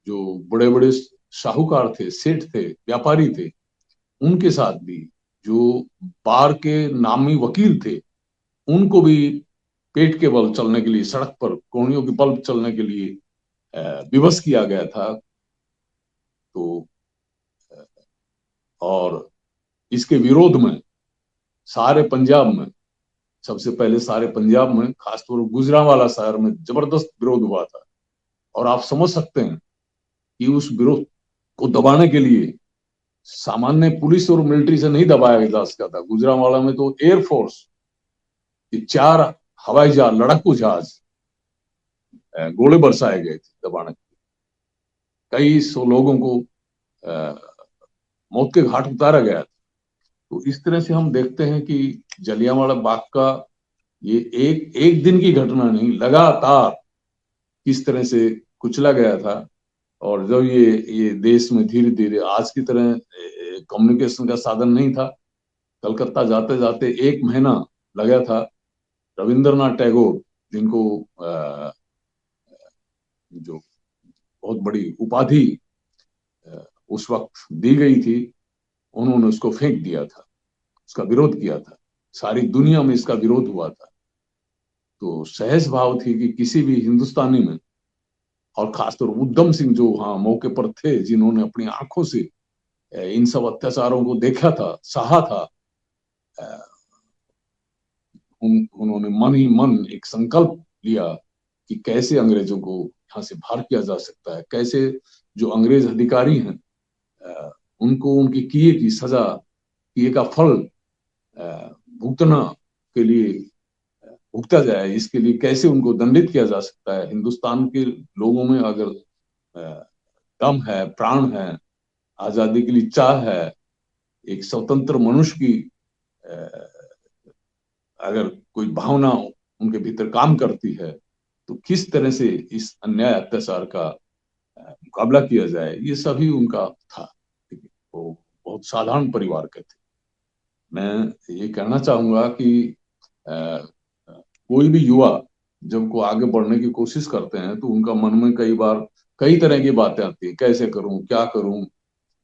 जो बड़े बड़े साहूकार थे, सेठ थे, व्यापारी थे, उनके साथ भी जो बार के नामी वकील थे, उनको भी पेट के बल चलने के लिए, सड़क पर कोहनियों के बल चलने के लिए विवश किया गया था। तो और इसके विरोध में सारे पंजाब में, सबसे पहले सारे पंजाब में, खासतौर गुजरांवाला शहर में जबरदस्त विरोध हुआ था। और आप समझ सकते हैं कि उस विरोध को दबाने के लिए सामान्य पुलिस और मिलिट्री से नहीं दबाया जा सकता था। गुजरांवाला में तो एयरफोर्स के 4 हवाई जहाज, लड़ाकू जहाज, गोले बरसाए गए थे दबाने के लिए। कई सौ लोगों को मौत के घाट उतारा गया था। तो इस तरह से हम देखते हैं कि जलियांवाला बाग का ये एक एक दिन की घटना नहीं, लगातार किस तरह से कुचला गया था। और जब ये देश में धीरे धीरे आज की तरह कम्युनिकेशन का साधन नहीं था, कलकत्ता जाते जाते 1 महीना लगा था। रविंद्रनाथ टैगोर, जिनको जो बहुत बड़ी उपाधि उस वक्त दी गई थी, उन्होंने उसको फेंक दिया था, उसका विरोध किया था। सारी दुनिया में इसका विरोध हुआ था। तो सहज भाव थी कि किसी भी हिंदुस्तानी में, और खासतौर उधम सिंह जो वहां मौके पर थे, जिन्होंने अपनी आंखों से इन सब अत्याचारों को देखा था, सहा था, उन्होंने मन ही मन एक संकल्प लिया कि कैसे अंग्रेजों को यहाँ से बाहर किया जा सकता है, कैसे जो अंग्रेज अधिकारी हैं उनको उनकी किए की सजा, किए का फल भुगतना के लिए भुगता जाए, इसके लिए कैसे उनको दंडित किया जा सकता है। हिंदुस्तान के लोगों में अगर दम है, प्राण है, आजादी के लिए चाह है, एक स्वतंत्र मनुष्य की अगर कोई भावना उनके भीतर काम करती है, तो किस तरह से इस अन्याय अत्याचार का मुकाबला किया जाए, ये सभी उनका था। वो बहुत साधारण परिवार के थे। मैं ये कहना चाहूंगा कि कोई भी युवा जब को आगे बढ़ने की कोशिश करते हैं तो उनका मन में कई बार कई तरह की बातें आती हैं, कैसे करूं, क्या करूं,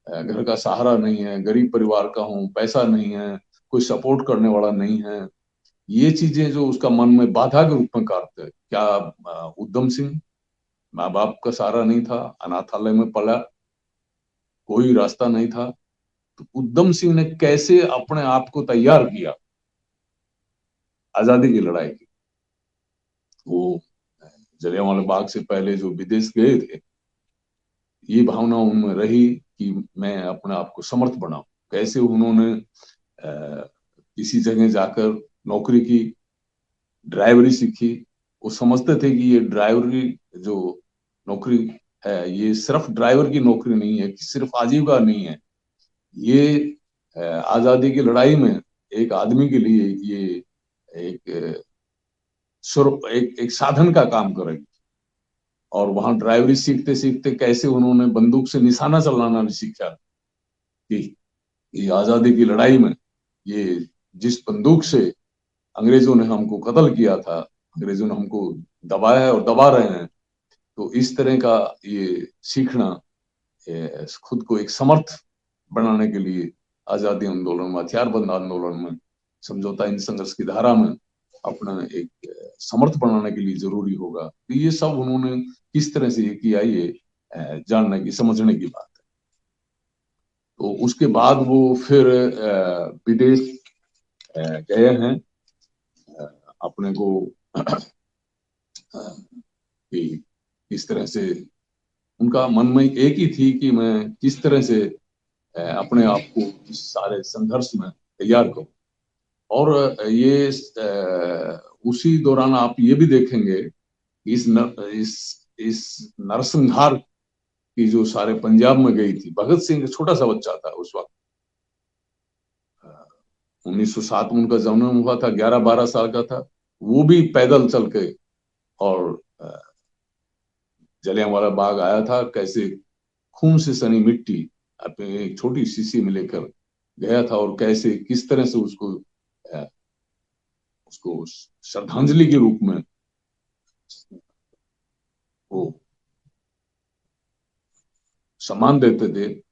घर का सहारा नहीं है, गरीब परिवार का हूं, पैसा नहीं है, कोई सपोर्ट करने वाला नहीं है। ये चीजें जो उसका मन में बाधा के रूप में काटते हैं। क्या उधम सिंह, माँ बाप का सहारा नहीं था, अनाथालय में पला, कोई रास्ता नहीं था, तो उधम सिंह ने कैसे अपने आप को तैयार किया आजादी की लड़ाई की। वो जलियांवाला बाग से पहले जो विदेश गए थे, ये भावना उनमें रही कि मैं अपने आप को समर्थ बनाऊं। कैसे उन्होंने किसी जगह जाकर नौकरी की, ड्राइवरी सीखी। वो समझते थे कि ये ड्राइवरी जो नौकरी है, ये सिर्फ ड्राइवर की नौकरी नहीं है, सिर्फ आजीविका नहीं है, ये आजादी की लड़ाई में एक आदमी के लिए ये एक एक साधन का काम करेगी। और वहां ड्राइवरी सीखते सीखते कैसे उन्होंने बंदूक से निशाना चलाना भी सीखा कि ये आजादी की लड़ाई में ये जिस बंदूक से अंग्रेजों ने हमको कत्ल किया था, अंग्रेजों ने हमको दबाया है और दबा रहे हैं, तो इस तरह का ये सीखना खुद को एक समर्थ बनाने के लिए आजादी आंदोलन में, हथियारबंद आंदोलन में, समझौता इन संघर्ष की धारा में अपना एक समर्थ बनाने के लिए जरूरी होगा। तो ये सब उन्होंने किस तरह से ये किया, ये जानने की, समझने की बात है। तो उसके बाद वो फिर विदेश गए हैं, अपने को कि किस तरह से उनका मन में एक ही थी कि मैं किस तरह से अपने आप को इस सारे संघर्ष में तैयार करूं। और ये उसी दौरान आप ये भी देखेंगे इस नरसंहार की जो सारे पंजाब में गई थी। भगत सिंह छोटा सा बच्चा था उस वक्त, 1907 में उनका जन्म हुआ था, 11-12 साल का था। वो भी पैदल चल के और जलियांवाला बाग आया था, कैसे खून से सनी मिट्टी अपने एक छोटी शीशी में लेकर गया था, और कैसे किस तरह से उसको श्रद्धांजलि के रूप में वो सम्मान देते थे,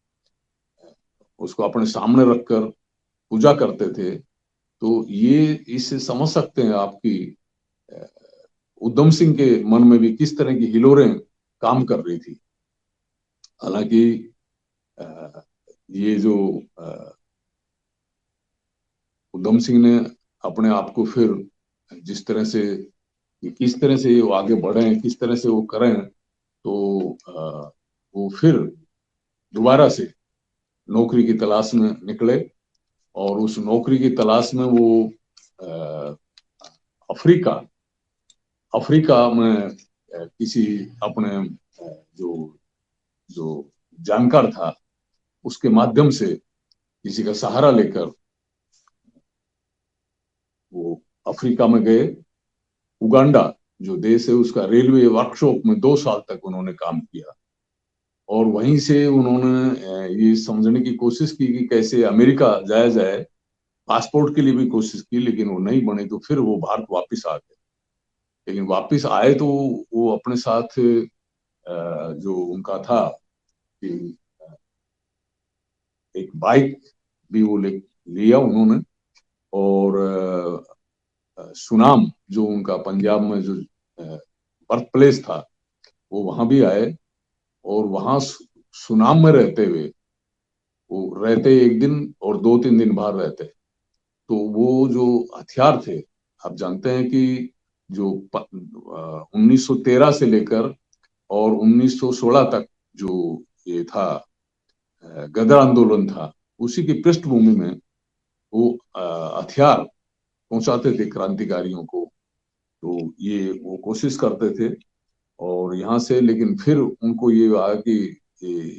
उसको अपने सामने रखकर पूजा करते थे। तो ये इससे समझ सकते हैं आपकी उधम सिंह के मन में भी किस तरह की हिलोरें काम कर रही थी। हालांकि ये जो उधम सिंह ने अपने आप को फिर जिस तरह से किस तरह से वो आगे बढ़े, किस तरह से वो करें, तो वो फिर दोबारा से नौकरी की तलाश में निकले। और उस नौकरी की तलाश में वो अफ्रीका अफ्रीका में किसी अपने जो जो जानकार था उसके माध्यम से किसी का सहारा लेकर वो अफ्रीका में गए। उगांडा जो देश है उसका रेलवे वर्कशॉप में 2 साल तक उन्होंने काम किया। और वहीं से उन्होंने ये समझने की कोशिश की कि कैसे अमेरिका जाया जाए। पासपोर्ट के लिए भी कोशिश की, लेकिन वो नहीं बनी, तो फिर वो भारत वापस आ गए। लेकिन वापस आए तो वो अपने साथ जो उनका था कि एक बाइक भी वो लिया उन्होंने। और सुनाम जो उनका पंजाब में जो बर्थ प्लेस था वो वहां भी आए। और वहां सुनाम में रहते हुए वो रहते एक दिन और 2-3 दिन बाहर रहते। तो वो जो हथियार थे, आप जानते हैं कि जो 1913 से लेकर और 1916 तक जो ये था गदर आंदोलन था, उसी की पृष्ठभूमि में वो हथियार पहुंचाते थे क्रांतिकारियों को। तो ये वो कोशिश करते थे और यहाँ से, लेकिन फिर उनको ये आया कि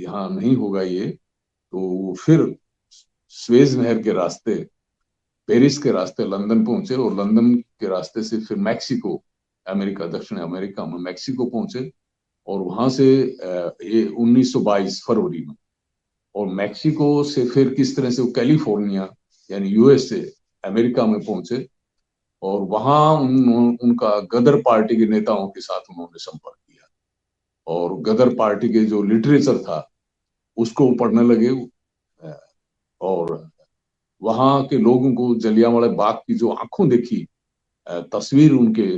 यहाँ नहीं होगा ये। तो वो फिर स्वेज नहर के रास्ते, पेरिस के रास्ते लंदन पहुंचे, और लंदन के रास्ते से फिर मैक्सिको, अमेरिका, दक्षिण अमेरिका में मैक्सिको पहुंचे। और वहां से ये 1922 फरवरी में, और मैक्सिको से फिर किस तरह से वो कैलिफोर्निया यानी यूएसए अमेरिका में पहुंचे। और वहां उनका गदर पार्टी के नेताओं के साथ उन्होंने संपर्क किया, और गदर पार्टी के जो लिटरेचर था उसको पढ़ने लगे। और वहां के लोगों को जलियांवाला बाग की जो आंखों देखी तस्वीर उनके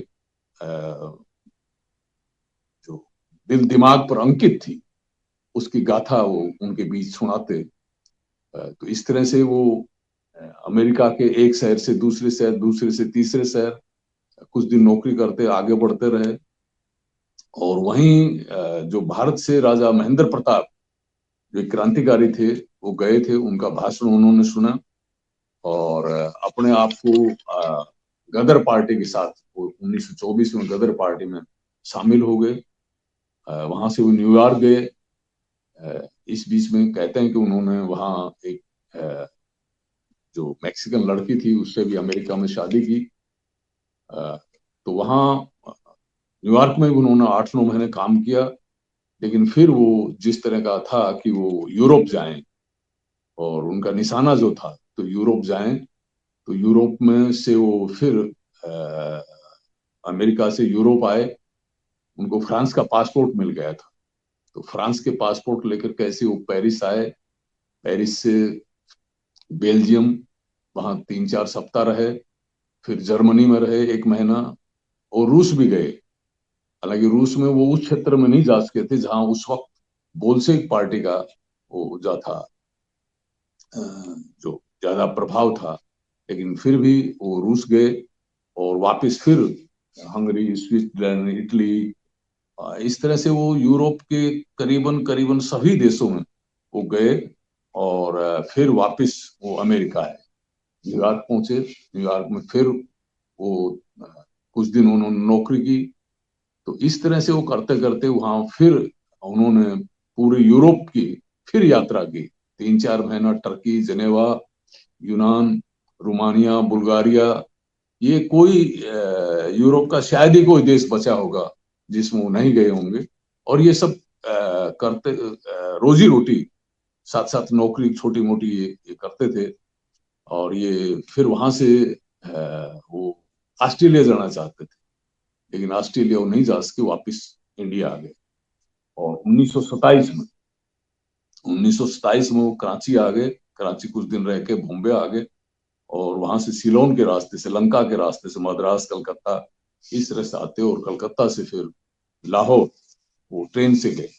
जो दिल दिमाग पर अंकित थी, उसकी गाथा वो उनके बीच सुनाते। तो इस तरह से वो अमेरिका के एक शहर से दूसरे शहर, दूसरे से तीसरे शहर कुछ दिन नौकरी करते आगे बढ़ते रहे। और वहीं जो भारत से राजा महेंद्र प्रताप जो क्रांतिकारी थे वो गए थे, उनका भाषण उन्होंने सुना और अपने आप को गदर पार्टी के साथ 1924 में गदर पार्टी में शामिल हो गए। वहां से वो न्यूयॉर्क गए। इस बीच में कहते हैं कि उन्होंने वहां एक जो मैक्सिकन लड़की थी उससे भी अमेरिका में शादी की। तो वहां न्यूयॉर्क में भी उन्होंने 8-9 महीने काम किया। लेकिन फिर वो जिस तरह का था कि वो यूरोप जाएं, और उनका निशाना जो था तो यूरोप जाएं, तो यूरोप में से वो फिर अमेरिका से यूरोप आए। उनको फ्रांस का पासपोर्ट मिल गया था, तो फ्रांस के पासपोर्ट लेकर कैसे वो पेरिस आए। पेरिस से बेल्जियम, वहां 3-4 सप्ताह रहे। फिर जर्मनी में रहे 1 महीना, और रूस भी गए। हालांकि रूस में वो उस क्षेत्र में नहीं जा सके थे जहां उस वक्त बोल्शेविक पार्टी का वो जो था जो ज्यादा प्रभाव था। लेकिन फिर भी वो रूस गए और वापस फिर हंगरी, स्विट्जरलैंड, इटली, इस तरह से वो यूरोप के करीबन करीबन सभी देशों में वो गए। और फिर वापस वो अमेरिका आए, न्यूयॉर्क पहुंचे। न्यूयॉर्क में फिर वो कुछ दिन उन्होंने नौकरी की। तो इस तरह से वो करते करते वहां फिर उन्होंने पूरे यूरोप की फिर यात्रा की। 3-4 महीना टर्की, जेनेवा, यूनान, रोमानिया, बुल्गारिया, ये कोई यूरोप का शायद ही कोई देश बचा होगा जिसमें वो नहीं गए होंगे। और ये सब करते रोजी रोटी, साथ साथ नौकरी छोटी मोटी ये करते थे। और ये फिर वहां से वो ऑस्ट्रेलिया जाना चाहते थे, लेकिन ऑस्ट्रेलिया वो नहीं जा सके, वापिस इंडिया आ गए। और 1927 में वो कराची आ गए। कराची कुछ दिन रह के बॉम्बे आ गए, और वहां से सिलोन के रास्ते से, लंका के रास्ते से मद्रास, कलकत्ता, इस तरह से आते, और कलकत्ता से फिर लाहौर वो ट्रेन से गए।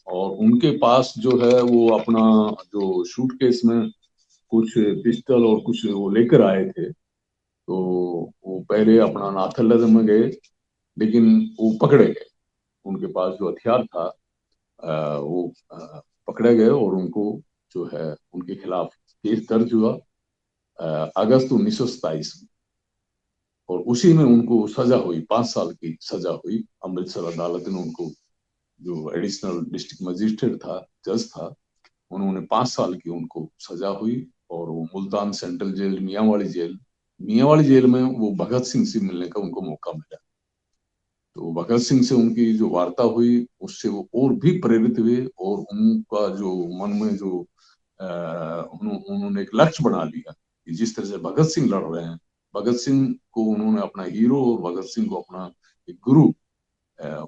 और उनके पास जो है वो अपना जो सूटकेस में कुछ पिस्टल और कुछ वो लेकर आए थे। तो वो पहले अपना नाथल में गए, लेकिन वो पकड़े गए। उनके पास जो हथियार था वो पकड़े गए, और उनको जो है उनके खिलाफ केस दर्ज हुआ अगस्त 1927 में। और उसी में उनको सजा हुई, 5 साल की सजा हुई। अमृतसर अदालत ने उनको, जो एडिशनल डिस्ट्रिक्ट मजिस्ट्रेट था, जज था, उन्होंने 5 साल की उनको सजा हुई। और वो Multan central jail, Mianwali jail में वो भगत सिंह से मिलने का उनको मौका मिला। तो भगत सिंह से उनकी जो वार्ता हुई, उससे वो और भी प्रेरित हुए, और उनका जो मन में जो उन्होंने एक लक्ष्य बना लिया कि जिस तरह से भगत सिंह लड़ रहे हैं, भगत सिंह को उन्होंने अपना हीरो और भगत सिंह को अपना एक गुरु,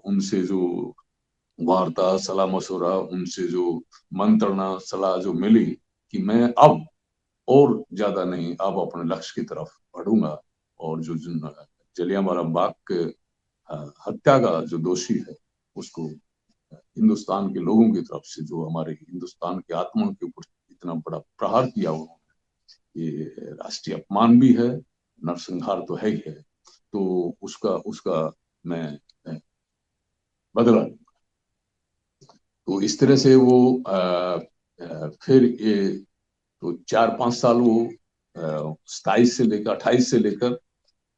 उनसे जो वार्ता, सलाह मशवरा, उनसे जो मंत्रणा सलाह जो मिली कि मैं अब और ज्यादा नहीं, अब अपने लक्ष्य की तरफ बढ़ूंगा। और जो जलियांवाला बाग के हत्या का जो दोषी है, उसको हिंदुस्तान के लोगों की तरफ से, जो हमारे हिंदुस्तान की आत्मा के ऊपर इतना बड़ा प्रहार किया उन्होंने, ये राष्ट्रीय अपमान भी है, नरसंहार तो है ही है। तो उसका उसका मैं बदला। तो इस तरह से वो फिर ये तो 4-5 साल वो 27 से लेकर 28 से लेकर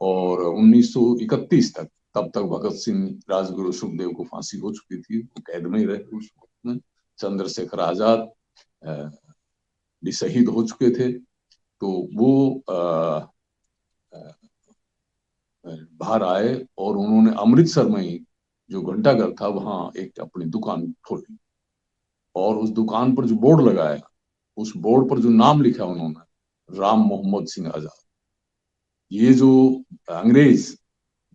और 1931 तक, तब तक भगत सिंह, राजगुरु सुखदेव को फांसी हो चुकी थी, वो कैद में ही रहे उस वक्त में। चंद्रशेखर आजाद भी शहीद हो चुके थे। तो वो बाहर आए, और उन्होंने अमृतसर में ही जो घंटाघर था, वहां एक अपनी दुकान खोली। और उस दुकान पर जो बोर्ड लगाया, उस बोर्ड पर जो नाम लिखा उन्होंने, राम मोहम्मद सिंह आजाद। ये जो अंग्रेज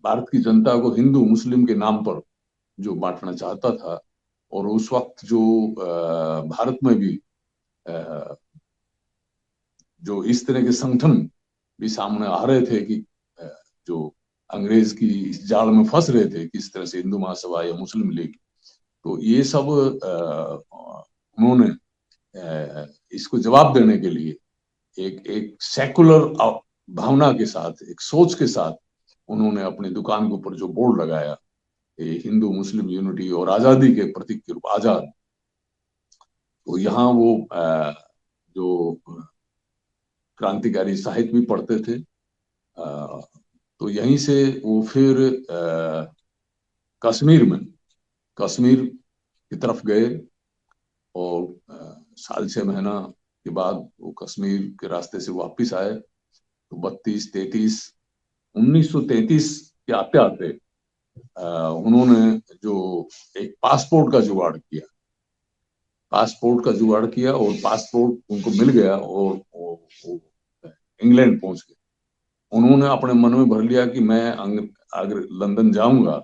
भारत की जनता को हिंदू मुस्लिम के नाम पर जो बांटना चाहता था, और उस वक्त जो भारत में भी जो इस तरह के संगठन भी सामने आ रहे थे कि जो अंग्रेज की इस जाल में फंस रहे थे, किस तरह से हिंदू महासभा या मुस्लिम लीग, तो ये सब उन्होंने इसको जवाब देने के लिए एक एक सेकुलर भावना के साथ, एक सोच के साथ, उन्होंने अपनी दुकान के ऊपर जो बोर्ड लगाया, हिंदू मुस्लिम यूनिटी और आजादी के प्रतीक के रूप आजाद। तो यहाँ वो जो क्रांतिकारी साहित्य भी पढ़ते थे। तो यहीं से वो फिर कश्मीर में, कश्मीर की तरफ गए। और साल 6 महीना के बाद वो कश्मीर के रास्ते से वापस आए। तो 1933 के आते आते उन्होंने जो एक पासपोर्ट का जुगाड़ किया, और पासपोर्ट उनको मिल गया, और वो इंग्लैंड पहुंच गए। उन्होंने अपने मन में भर लिया कि मैं अगर लंदन जाऊंगा,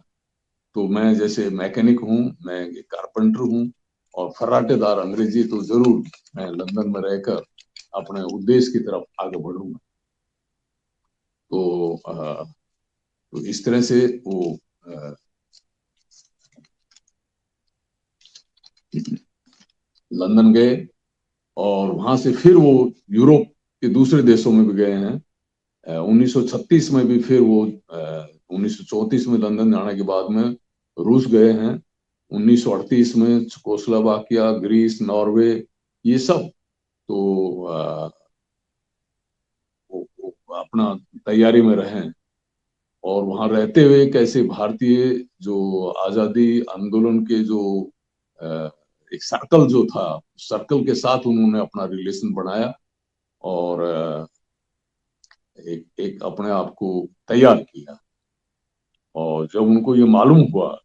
तो मैं जैसे मैकेनिक हूँ, मैं एक कारपेंटर हूँ, और फर्राटेदार अंग्रेजी तो जरूर मैं लंदन में रहकर अपने उद्देश्य की तरफ आगे बढ़ूंगा। तो इस तरह से वो लंदन गए, और वहां से फिर वो यूरोप के दूसरे देशों में भी गए हैं। 1936 में भी फिर वो 1934 में लंदन जाने के बाद में रूस गए हैं। 1938 में चेकोस्लोवाकिया, ग्रीस, नॉर्वे, ये सब तो वो अपना तैयारी में रहे। और वहां रहते हुए कैसे भारतीय जो आजादी आंदोलन के जो अ, एक सर्कल जो था, सर्कल के साथ उन्होंने अपना रिलेशन बनाया और एक एक अपने आप को तैयार किया। और जब उनको ये मालूम हुआ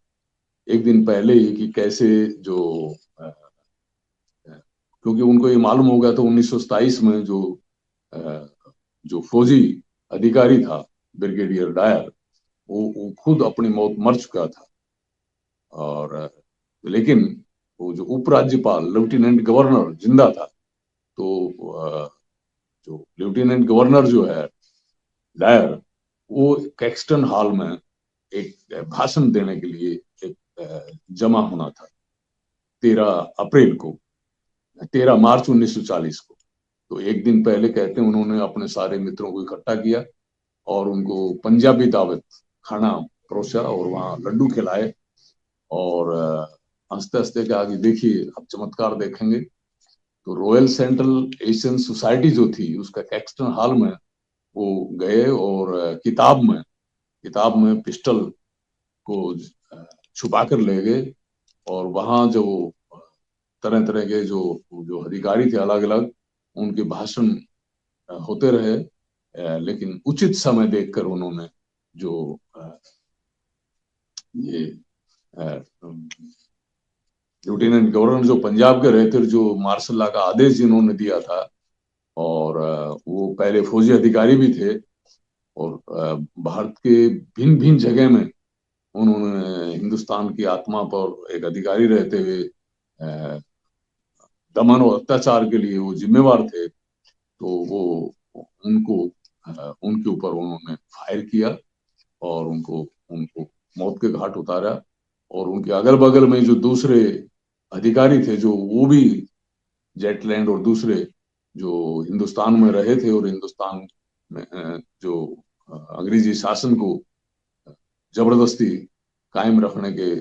एक दिन पहले ही कि कैसे जो अ, क्योंकि उनको ये मालूम हो गया तो 1927 में अ, जो फौजी अधिकारी था ब्रिगेडियर डायर, वो खुद अपनी मौत मर चुका था। और लेकिन वो जो उपराज्यपाल लेफ्टिनेंट गवर्नर जिंदा था। तो जो लेफ्टिनेंट गवर्नर जो है डायर, वो कैक्सटन हॉल में एक भाषण देने के लिए जमा होना था 13 अप्रैल को, 13 मार्च 1940 को। तो एक दिन पहले कहते हैं उन्होंने अपने सारे मित्रों को इकट्ठा किया और उनको पंजाबी दावत खाना परोसा और वहां लड्डू खिलाए। और हंसते हंसते कहा कि देखिए अब चमत्कार देखेंगे। तो रॉयल सेंट्रल एशियन सोसाइटी जो थी उसका कैक्सटन हॉल में वो गए और किताब में पिस्टल को छुपा कर ले गए। और वहां जो तरह तरह के जो जो अधिकारी थे अलग अलग, उनके भाषण होते रहे। लेकिन उचित समय देखकर उन्होंने जो ये लेफ्टिनेंट गवर्नर जो पंजाब के रहे थे, जो मार्शल लॉ का आदेश जिन्होंने दिया था, और वो पहले फौजी अधिकारी भी थे। और भारत के भिन्न भिन्न जगह में उन्होंने हिंदुस्तान की आत्मा पर एक अधिकारी रहते हुए दमन और अत्याचार के लिए वो जिम्मेवार थे। तो वो उनको उनके ऊपर उन्होंने फायर किया और उनको उनको मौत के घाट उतारा। और उनके अगल बगल में जो दूसरे अधिकारी थे, जो वो भी जेटलैंड और दूसरे जो हिंदुस्तान में रहे थे और हिंदुस्तान में जो अंग्रेजी शासन को जबरदस्ती कायम रखने के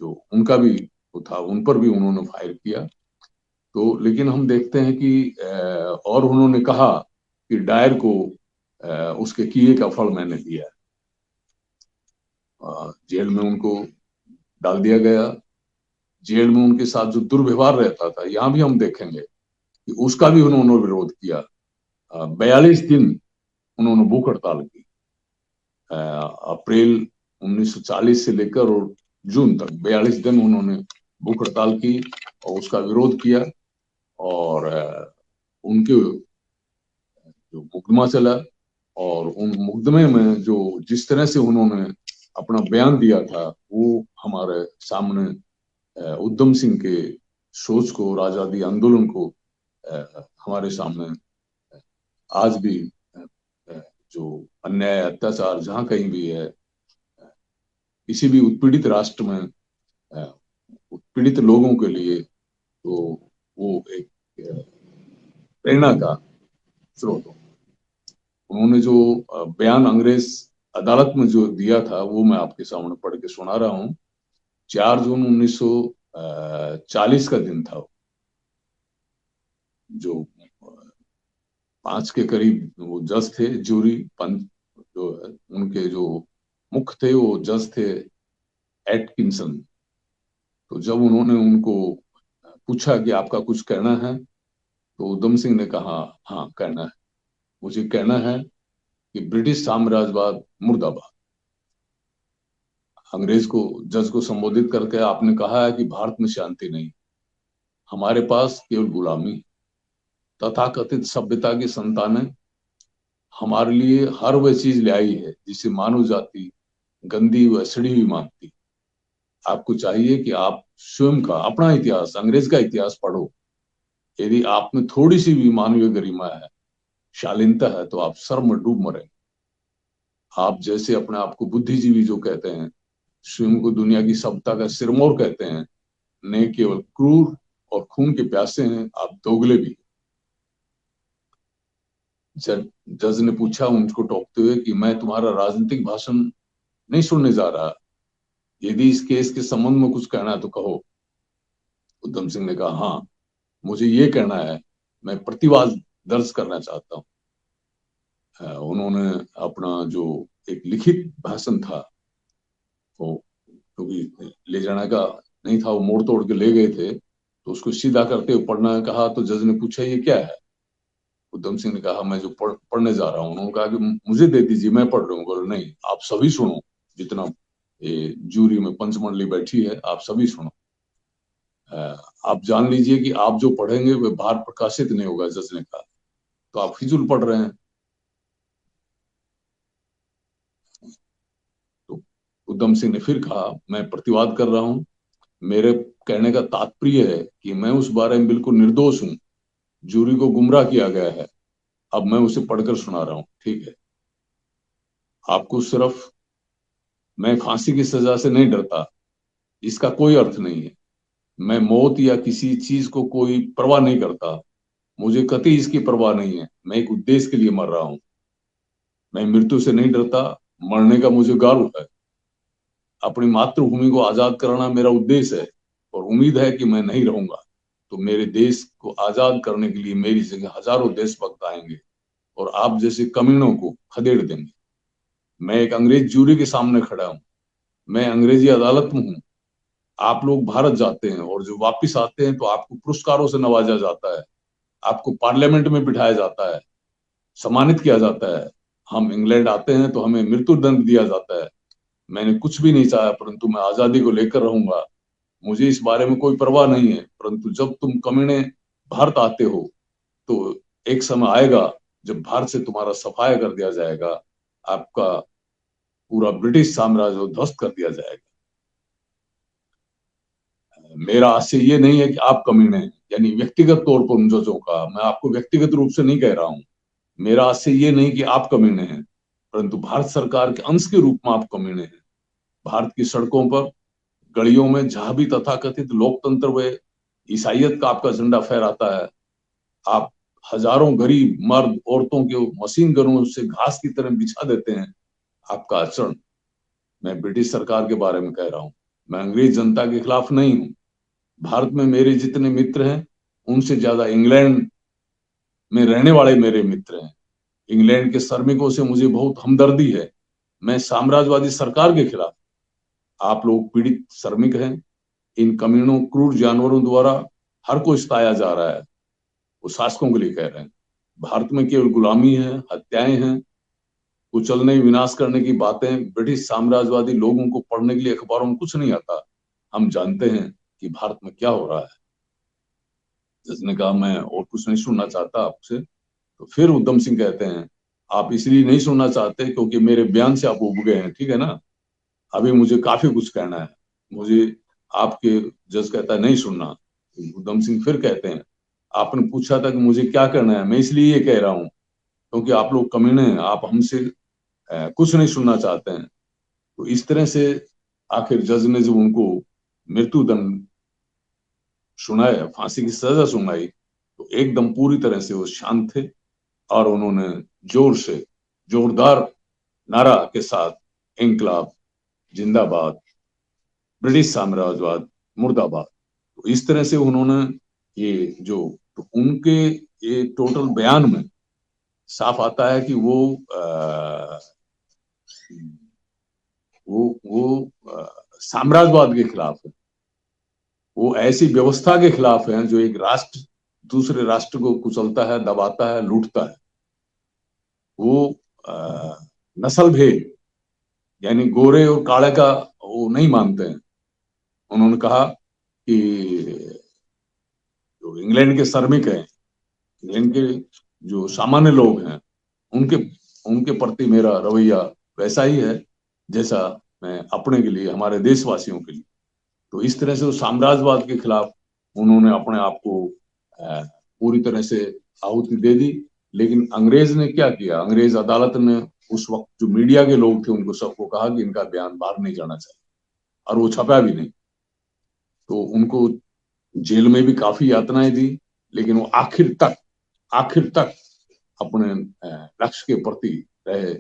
जो उनका भी वो था, उन पर भी उन्होंने फायर किया। तो लेकिन हम देखते हैं कि और उन्होंने कहा कि डायर को उसके किए का फल मैंने दिया। जेल में उनको डाल दिया गया। जेल में उनके साथ जो दुर्व्यवहार रहता था, यहाँ भी हम देखेंगे कि उसका भी उन्होंने विरोध किया। 42 दिन उन्होंने भूख हड़ताल की। अप्रैल 1940 से लेकर और जून तक 42 दिन उन्होंने भूख हड़ताल की और उसका विरोध किया। और उनके जो मुकदमा चला, और उन मुकदमे में जो जिस तरह से उन्होंने अपना बयान दिया था, वो हमारे सामने उधम सिंह के सोच को और आजादी आंदोलन को हमारे सामने आज भी जो अन्याय अत्याचार जहां कहीं भी है, किसी भी उत्पीड़ित राष्ट्र में उत्पीड़ित लोगों के लिए, तो वो एक प्रेरणा का स्रोत हो। उन्होंने जो बयान अंग्रेज अदालत में जो दिया था, वो मैं आपके सामने पढ़ के सुना रहा हूँ। 4 जून 1940 का दिन था। जो 5 के करीब वो जज थे, जूरी पंच जो है, उनके जो मुख्य थे वो जज थे एटकिंसन। तो जब उन्होंने उनको पूछा कि आपका कुछ कहना है, तो उधम सिंह ने कहा हाँ कहना है। मुझे कहना है कि ब्रिटिश साम्राज्यवाद मुर्दाबाद। अंग्रेज को, जज को संबोधित करके आपने कहा है कि भारत में शांति नहीं, हमारे पास केवल गुलामी। तथाकथित सभ्यता की संतानें हमारे लिए हर वह चीज ले आई है जिसे मानव जाति गंदी व सड़ी हुई मानती। आपको चाहिए कि आप स्वयं का अपना इतिहास, अंग्रेज का इतिहास पढ़ो। यदि आप में थोड़ी सी भी मानवीय गरिमा है, शालीनता है, तो आप सर में डूब मरे। आप जैसे अपने आप को बुद्धिजीवी जो कहते हैं, स्वयं को दुनिया की सभ्यता का सिरमौर कहते हैं, ने केवल क्रूर और खून के प्यासे हैं, आप दोगले भी। जज ने पूछा उनको टोकते हुए कि मैं तुम्हारा राजनीतिक भाषण नहीं सुनने जा रहा, यदि इस केस के संबंध में कुछ कहना है तो कहो। उधम सिंह ने कहा, हाँ मुझे ये कहना है, मैं प्रतिवाद दर्ज करना चाहता हूँ। उन्होंने अपना जो एक लिखित भाषण था वो, क्योंकि ले जाने का नहीं था, वो मोड़ तोड़ के ले गए थे, तो उसको सीधा करते हुए पढ़ना कहा। तो जज ने पूछा ये क्या है? उधम सिंह ने कहा मैं जो पढ़ने जा रहा हूँ। उन्होंने कहा कि मुझे दे दीजिए, मैं पढ़ रहा हूँ। बोले नहीं, आप सभी सुनो, जितना ये जूरी में पंचमंडली बैठी है आप सभी सुनो। आप जान लीजिए कि आप जो पढ़ेंगे वह बाहर प्रकाशित नहीं होगा। जज ने कहा तो आप फिजूल पढ़ रहे हैं। तो उधम सिंह ने फिर कहा मैं प्रतिवाद कर रहा हूं, मेरे कहने का तात्पर्य है कि मैं उस बारे में बिल्कुल निर्दोष हूं, जूरी को गुमराह किया गया है, अब मैं उसे पढ़कर सुना रहा हूं। ठीक है, आपको सिर्फ, मैं फांसी की सजा से नहीं डरता, इसका कोई अर्थ नहीं है। मैं मौत या किसी चीज को कोई परवाह नहीं करता, मुझे कतई इसकी परवाह नहीं है। मैं एक उद्देश्य के लिए मर रहा हूं, मैं मृत्यु से नहीं डरता, मरने का मुझे गर्व है। अपनी मातृभूमि को आजाद कराना मेरा उद्देश्य है और उम्मीद है कि मैं नहीं रहूंगा तो मेरे देश को आजाद करने के लिए मेरी जगह हजारों देशभक्त आएंगे और आप जैसे कमीनों को खदेड़ देंगे। मैं एक अंग्रेज जूरी के सामने खड़ा हूं, मैं अंग्रेजी अदालत में हूं। आप लोग भारत जाते हैं और जो वापिस आते हैं तो आपको पुरस्कारों से नवाजा जाता है, आपको पार्लियामेंट में बिठाया जाता है, सम्मानित किया जाता है। हम इंग्लैंड आते हैं तो हमें मृत्यु दंड दिया जाता है। मैंने कुछ भी नहीं चाहा, परंतु मैं आजादी को लेकर रहूंगा, मुझे इस बारे में कोई परवाह नहीं है। परंतु जब तुम कमीने भारत आते हो तो एक समय आएगा जब भारत से तुम्हारा सफाया कर दिया जाएगा, आपका पूरा ब्रिटिश साम्राज्य ध्वस्त कर दिया जाएगा। मेरा आशय ये नहीं है कि आप कमीने हैं, यानी व्यक्तिगत तौर पर उन जजों का, मैं आपको व्यक्तिगत रूप से नहीं कह रहा हूं। मेरा आशय ये नहीं कि आप कमीने हैं, परंतु भारत सरकार के अंश के रूप में आप कमीने हैं। भारत की सड़कों पर, गलियों में जहां भी तथाकथित लोकतंत्र व ईसाइयत का आपका झंडा फहराता है, आप हजारों गरीब मर्द औरतों के मशीन गनों से घास की तरह बिछा देते हैं। आपका आचरण, मैं ब्रिटिश सरकार के बारे में कह रहा हूं, मैं अंग्रेज जनता के खिलाफ नहीं हूं। भारत में मेरे जितने मित्र हैं उनसे ज्यादा इंग्लैंड में रहने वाले मेरे मित्र हैं। इंग्लैंड के श्रमिकों से मुझे बहुत हमदर्दी है। मैं साम्राज्यवादी सरकार के खिलाफ, आप लोग पीड़ित श्रमिक हैं, इन कमीनों क्रूर जानवरों द्वारा हर को सताया जा रहा है। वो शासकों के लिए कह रहे हैं, भारत में केवल गुलामी है, हत्याएं हैं, कुचलने विनाश करने की बातें। ब्रिटिश साम्राज्यवादी लोगों को पढ़ने के लिए अखबारों में कुछ नहीं आता, हम जानते हैं कि भारत में क्या हो रहा है। जिसने कहा मैं और कुछ नहीं सुनना चाहता आपसे। तो फिर उधम सिंह कहते हैं आप इसलिए नहीं सुनना चाहते क्योंकि मेरे बयान से आप उब गए हैं, ठीक है ना, अभी मुझे काफी कुछ कहना है, मुझे आपके, जज कहता है नहीं सुनना। उधम सिंह फिर कहते हैं आपने पूछा था कि मुझे क्या करना है, मैं इसलिए ये कह रहा हूं क्योंकि आप लोग कमीने हैं, आप हमसे कुछ नहीं सुनना चाहते हैं। तो इस तरह से आखिर जज ने जब उनको मृत्यु दंड सुनाया, फांसी की सजा सुनाई, तो एकदम पूरी तरह से वो शांत थे और उन्होंने जोर से, जोरदार नारा के साथ इंकलाब जिंदाबाद, ब्रिटिश साम्राज्यवाद मुर्दाबाद, तो इस तरह से उन्होंने ये जो, तो उनके ये टोटल बयान में साफ आता है कि वो साम्राज्यवाद के खिलाफ है, वो ऐसी व्यवस्था के खिलाफ है जो एक राष्ट्र दूसरे राष्ट्र को कुचलता है, दबाता है, लूटता है। वो नस्ल भेद, यानी गोरे और काले का वो नहीं मानते हैं। उन्होंने कहा कि जो इंग्लैंड के श्रमिक हैं, इंग्लैंड के जो सामान्य लोग हैं, उनके उनके प्रति मेरा रवैया वैसा ही है जैसा मैं अपने के लिए, हमारे देशवासियों के लिए। तो इस तरह से वो साम्राज्यवाद के खिलाफ उन्होंने अपने आप को पूरी तरह से आहुति दे दी। लेकिन अंग्रेज ने क्या किया, अंग्रेज अदालत ने उस वक्त जो मीडिया के लोग थे उनको सबको कहा कि इनका बयान बाहर नहीं जाना चाहिए, और वो छपा भी नहीं। तो उनको जेल में भी काफी यातनाएं दी, लेकिन वो आखिर तक अपने लक्ष्य के प्रति रहे।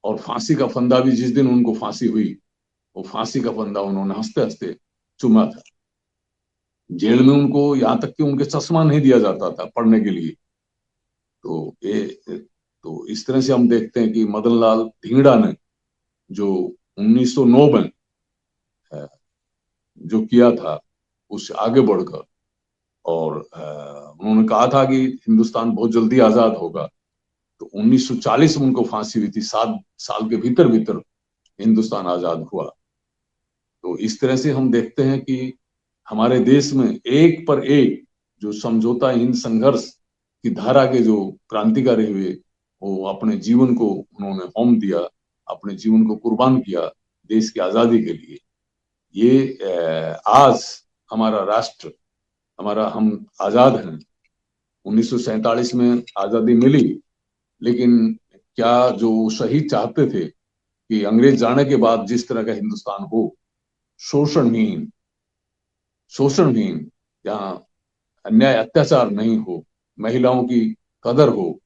और फांसी का फंदा भी जिस दिन उनको फांसी हुई, वो फांसी का फंदा उन्होंने हंसते हंसते चूमा था। जेल में उनको यहाँ तक कि उनके चश्मा नहीं दिया जाता था पढ़ने के लिए। तो ये तो इस तरह से हम देखते हैं कि मदन लाल धिंगड़ा ने जो 1909 में जो किया था, उससे आगे बढ़कर, और उन्होंने कहा था कि हिंदुस्तान बहुत जल्दी आजाद होगा। तो 1940 में उनको फांसी हुई थी, 7 साल के भीतर भीतर हिंदुस्तान आजाद हुआ। तो इस तरह से हम देखते हैं कि हमारे देश में एक पर एक जो समझौता हिंद संघर्ष की धारा के जो क्रांतिकारी हुए, वो अपने जीवन को उन्होंने होम दिया, अपने जीवन को कुर्बान किया देश की आजादी के लिए। ये आज हमारा राष्ट्र, हम आजाद हैं। 1947 में आजादी मिली, लेकिन क्या जो शहीद चाहते थे कि अंग्रेज जाने के बाद जिस तरह का हिंदुस्तान हो, शोषणहीन, जहां अन्याय अत्याचार नहीं हो, महिलाओं की कदर हो,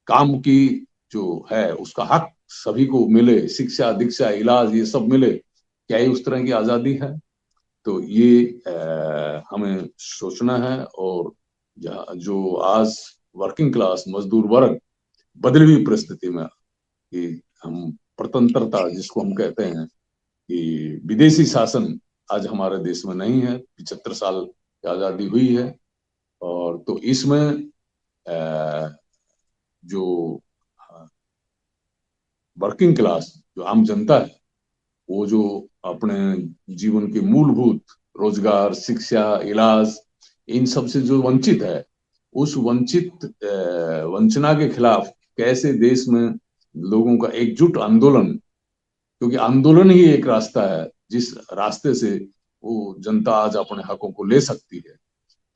काम की जो है उसका हक सभी को मिले, शिक्षा दीक्षा इलाज ये सब मिले, क्या ये उस तरह की आजादी है? तो ये हमें सोचना है। और जो आज वर्किंग क्लास मजदूर वर्ग बदली हुई परिस्थिति में, कि हम प्रतंत्रता जिसको हम कहते हैं, कि विदेशी शासन आज हमारे देश में नहीं है, 75 साल की आजादी हुई है। और तो इसमें जो वर्किंग क्लास, जो आम जनता है, वो जो अपने जीवन के मूलभूत रोजगार, शिक्षा, इलाज, इन सब से जो वंचित है, उस वंचना के खिलाफ कैसे देश में लोगों का एकजुट आंदोलन, क्योंकि आंदोलन ही एक रास्ता है जिस रास्ते से वो जनता आज अपने हकों को ले सकती है।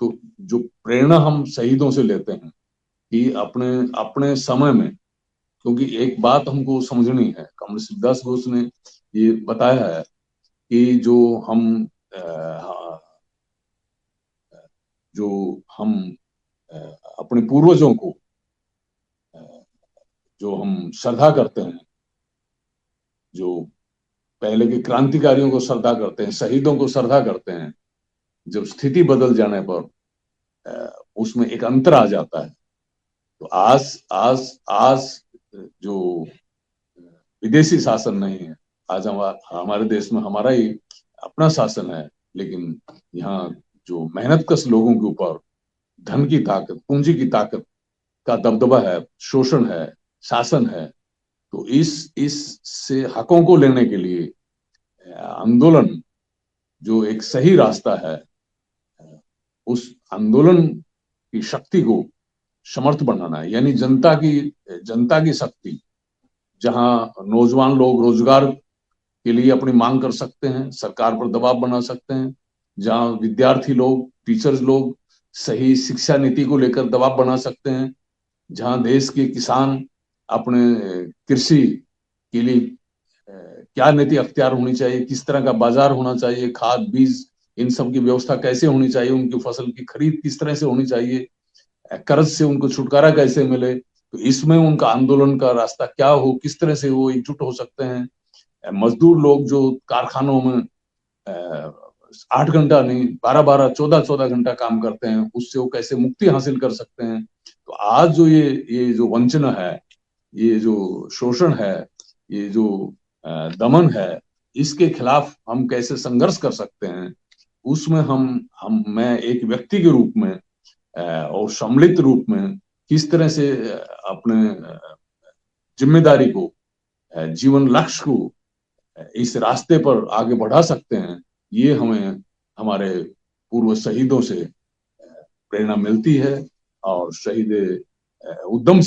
तो जो प्रेरणा हम शहीदों से लेते हैं कि अपने अपने समय में, क्योंकि एक बात हमको समझनी है, कमल शिवदास बोस ने ये बताया है कि जो हम अपने पूर्वजों को जो हम श्रद्धा करते हैं, जो पहले के क्रांतिकारियों को श्रद्धा करते हैं, शहीदों को श्रद्धा करते हैं, जब स्थिति बदल जाने पर उसमें एक अंतर आ जाता है। तो आज आज आज जो विदेशी शासन नहीं है, आज हमारे देश में हमारा ही अपना शासन है, लेकिन यहाँ जो मेहनतकश लोगों के ऊपर धन की ताकत, पूंजी की ताकत का दबदबा है, शोषण है, शासन है। तो इस से हकों को लेने के लिए आंदोलन जो एक सही रास्ता है, उस आंदोलन की शक्ति को समर्थ बनाना है, यानी जनता की शक्ति, जहां नौजवान लोग रोजगार के लिए अपनी मांग कर सकते हैं, सरकार पर दबाव बना सकते हैं, जहां विद्यार्थी लोग, टीचर्स लोग सही शिक्षा नीति को लेकर दबाव बना सकते हैं, जहां देश के किसान अपने कृषि के लिए क्या नीति अख्तियार होनी चाहिए, किस तरह का बाजार होना चाहिए, खाद बीज इन सब की व्यवस्था कैसे होनी चाहिए, उनकी फसल की खरीद किस तरह से होनी चाहिए, कर्ज से उनको छुटकारा कैसे मिले, तो इसमें उनका आंदोलन का रास्ता क्या हो, किस तरह से वो एकजुट हो सकते हैं। मजदूर लोग जो कारखानों में 8 घंटा नहीं, 12-12, 14-14 घंटा काम करते हैं, उससे वो कैसे मुक्ति हासिल कर सकते हैं। तो आज जो ये जो वंचना है, ये जो शोषण है, ये जो दमन है, इसके खिलाफ हम कैसे संघर्ष कर सकते हैं, उसमें मैं एक व्यक्ति के रूप में और सम्मिलित रूप में किस तरह से अपने जिम्मेदारी को, जीवन लक्ष्य को इस रास्ते पर आगे बढ़ा सकते हैं, ये हमें हमारे पूर्व शहीदों से प्रेरणा मिलती है। और शहीद उद्धम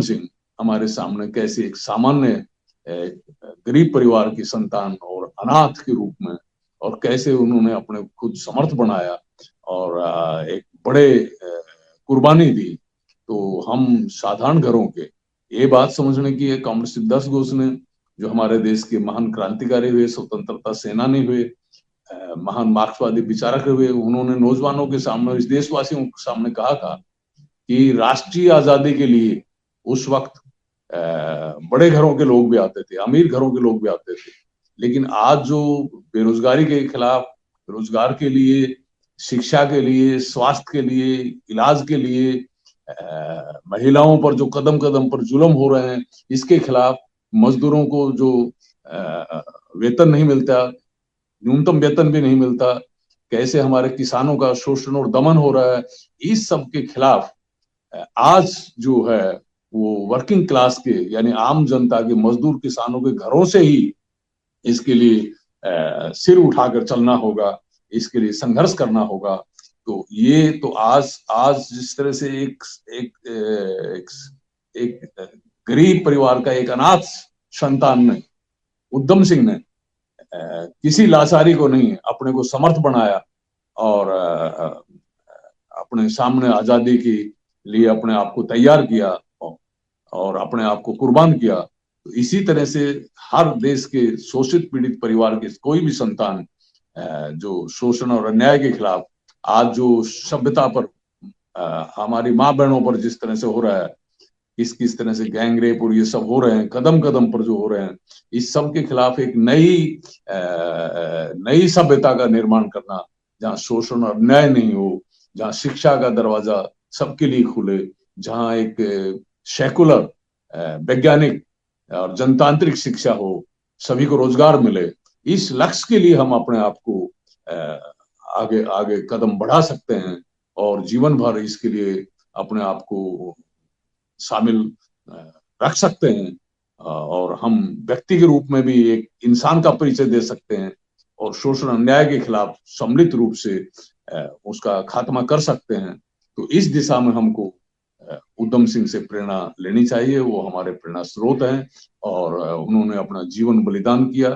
सिंह हमारे सामने कैसे एक सामान्य गरीब परिवार की संतान और अनाथ के रूप में, और कैसे उन्होंने अपने खुद समर्थ बनाया और एक बड़े कुर्बानी दी। तो हम साधारण घरों के ये बात समझने की है, कॉमरेड शिवदास बोस ने, जो हमारे देश के महान क्रांतिकारी हुए, स्वतंत्रता सेनानी हुए, महान मार्क्सवादी विचारक हुए, उन्होंने नौजवानों के सामने, इस देशवासियों के सामने कहा था कि राष्ट्रीय आजादी के लिए उस वक्त बड़े घरों के लोग भी आते थे, अमीर घरों के लोग भी आते थे, लेकिन आज जो बेरोजगारी के खिलाफ, रोजगार के लिए, शिक्षा के लिए, स्वास्थ्य के लिए, इलाज के लिए, महिलाओं पर जो कदम कदम पर जुल्म हो रहे हैं, इसके खिलाफ, मजदूरों को जो वेतन नहीं मिलता, न्यूनतम वेतन भी नहीं मिलता, कैसे हमारे किसानों का शोषण और दमन हो रहा है, इस सब के खिलाफ आज जो है वो वर्किंग क्लास के, यानी आम जनता के, मजदूर किसानों के घरों से ही इसके लिए सिर उठाकर चलना होगा, इसके लिए संघर्ष करना होगा। तो ये तो आज आज जिस तरह से एक गरीब परिवार का एक अनाथ संतान ने, उधम सिंह ने, किसी लाचारी को नहीं, अपने को समर्थ बनाया और अपने सामने आजादी के लिए अपने आप को तैयार किया और अपने आप को कुर्बान किया। तो इसी तरह से हर देश के शोषित पीड़ित परिवार के कोई भी संतान जो शोषण और अन्याय के खिलाफ, आज जो सभ्यता पर, हमारी माँ बहनों पर जिस तरह से हो रहा है, किस किस तरह से गैंग रेप और ये सब हो रहे हैं, कदम कदम पर जो हो रहे हैं, इस सब के खिलाफ एक नई सभ्यता का निर्माण करना, जहाँ शोषण और अन्याय नहीं हो, जहाँ शिक्षा का दरवाजा सबके लिए खुले, जहाँ एक सेकुलर, वैज्ञानिक और जनतांत्रिक शिक्षा हो, सभी को रोजगार मिले, इस लक्ष्य के लिए हम अपने आप को आगे आगे कदम बढ़ा सकते हैं और जीवन भर इसके लिए अपने आप को शामिल रख सकते हैं और हम व्यक्ति के रूप में भी एक इंसान का परिचय दे सकते हैं और शोषण अन्याय के खिलाफ सम्मिलित रूप से उसका खात्मा कर सकते हैं। तो इस दिशा में हमको उधम सिंह से प्रेरणा लेनी चाहिए। वो हमारे प्रेरणा स्रोत हैं और उन्होंने अपना जीवन बलिदान किया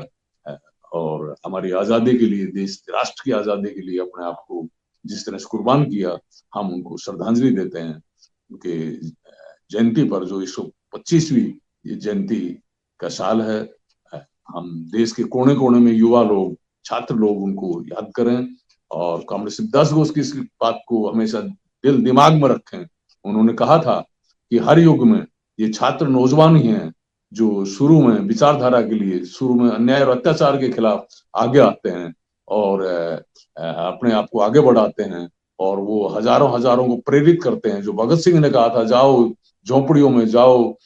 और हमारी आजादी के लिए, देश राष्ट्र की आजादी के लिए अपने आप को जिस तरह से कुर्बान किया, हम उनको श्रद्धांजलि देते हैं। उनके जयंती पर, जो 125वीं ये जयंती का साल है, हम देश के कोने कोने में युवा लोग, छात्र लोग उनको याद करें और कॉमरेड शिवदास घोष की इस बात को हमेशा दिल दिमाग में रखें। उन्होंने कहा था कि हर युग में ये छात्र नौजवान ही हैं जो शुरू में विचारधारा के लिए, शुरू में अन्याय और अत्याचार के खिलाफ आगे आते हैं और अपने आप को आगे बढ़ाते हैं और वो हजारों हजारों को प्रेरित करते हैं। जो भगत सिंह ने कहा था, जाओ झोंपड़ियों में, जाओ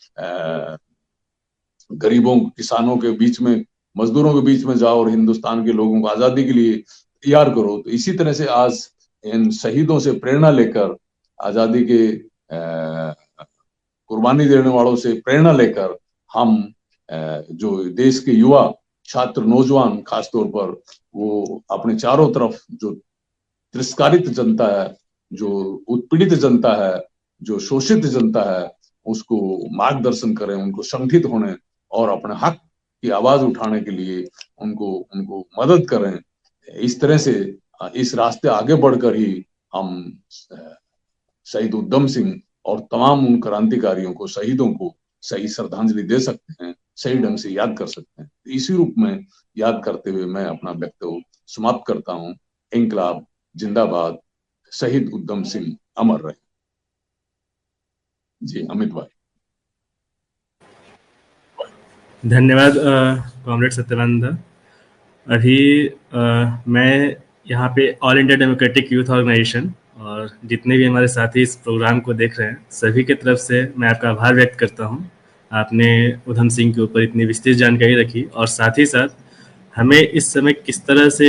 गरीबों, किसानों के बीच में, मजदूरों के बीच में जाओ और हिंदुस्तान के लोगों को आजादी के लिए तैयार करो। तो इसी तरह से आज इन शहीदों से प्रेरणा लेकर, आजादी के कुर्बानी देने वालों से प्रेरणा लेकर, हम जो देश के युवा, छात्र, नौजवान खासतौर पर, वो अपने चारों तरफ जो तिरस्कारित जनता है, जो उत्पीड़ित जनता है, जो शोषित जनता है, उसको मार्गदर्शन करें, उनको संगठित होने और अपने हक की आवाज उठाने के लिए उनको मदद करें। इस तरह से इस रास्ते आगे बढ़कर ही हम शहीद उधम सिंह और तमाम उन क्रांतिकारियों को, शहीदों को सही श्रद्धांजलि दे सकते हैं, सही ढंग से याद कर सकते हैं। इसी रूप में याद करते हुए मैं अपना वक्तव्य समाप्त करता हूं। इंकलाब जिंदाबाद, शहीद उधम सिंह अमर रहे। जी अमित भाई। धन्यवाद कॉमरेड सत्यानंद। अभी मैं यहाँ पे All India democratic youth Organisation और जितने भी हमारे साथी इस प्रोग्राम को देख रहे हैं, सभी की तरफ से मैं आपका आभार व्यक्त करता हूँ। आपने उधम सिंह के ऊपर इतनी विस्तृत जानकारी रखी और साथ ही साथ हमें इस समय किस तरह से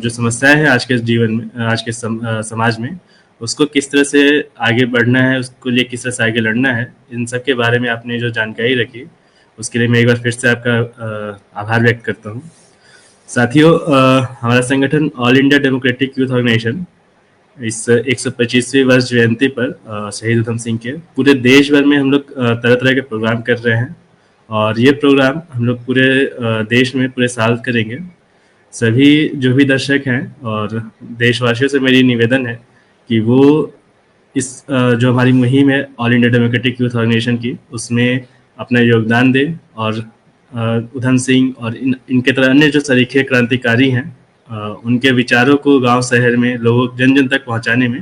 जो समस्याएं हैं आज के जीवन में, आज के समाज में, उसको किस तरह से आगे बढ़ना है, उसको लिए किस तरह से आगे लड़ना है, इन सब के बारे में आपने जो जानकारी रखी, उसके लिए मैं एक बार फिर से आपका आभार व्यक्त करता हूँ। साथियों, हमारा संगठन All India democratic youth Organisation इस 125वीं वर्ष जयंती पर शहीद उधम सिंह के पूरे देश भर में हम लोग तरह तरह के प्रोग्राम कर रहे हैं और ये प्रोग्राम हम लोग पूरे देश में पूरे साल करेंगे। सभी जो भी दर्शक हैं और देशवासियों से मेरी निवेदन है कि वो इस जो हमारी मुहिम है All India democratic youth Organisation की, उसमें अपना योगदान दें और उधम सिंह और इनके तरह अन्य जो सरीखे क्रांतिकारी हैं, उनके विचारों को गांव शहर में लोगों, जन जन तक पहुंचाने में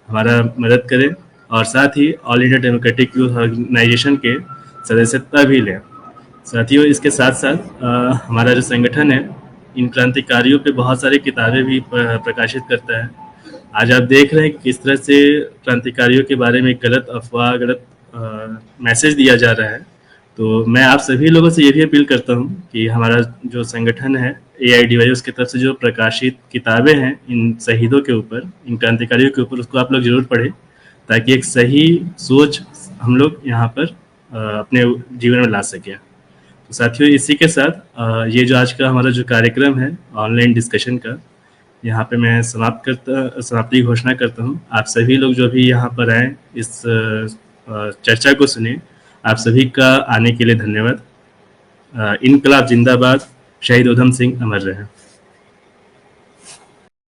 हमारा मदद करें और साथ ही all India democratic youth organisation के सदस्यता भी लें। साथियों, इसके साथ साथ हमारा जो संगठन है इन क्रांतिकारियों पे बहुत सारी किताबें भी प्रकाशित करता है। आज आप देख रहे हैं कि किस तरह से क्रांतिकारियों के बारे में गलत अफवाह, गलत मैसेज दिया जा रहा है। तो मैं आप सभी लोगों से ये भी अपील करता हूँ कि हमारा जो संगठन है AIDY, उसकी तरफ से जो प्रकाशित किताबें हैं इन शहीदों के ऊपर, इन क्रांतिकारियों के ऊपर, उसको आप लोग जरूर पढ़ें, ताकि एक सही सोच हम लोग यहाँ पर अपने जीवन में ला सकें। तो साथियों, इसी के साथ ये जो आज का हमारा जो कार्यक्रम है ऑनलाइन डिस्कशन का, यहाँ पे मैं समाप्ति की घोषणा करता हूँ। आप सभी लोग जो भी यहाँ पर आए, इस चर्चा को सुने, आप सभी का आने के लिए धन्यवाद। इनकलाब जिंदाबाद, शहीद उधम सिंह अमर रहे।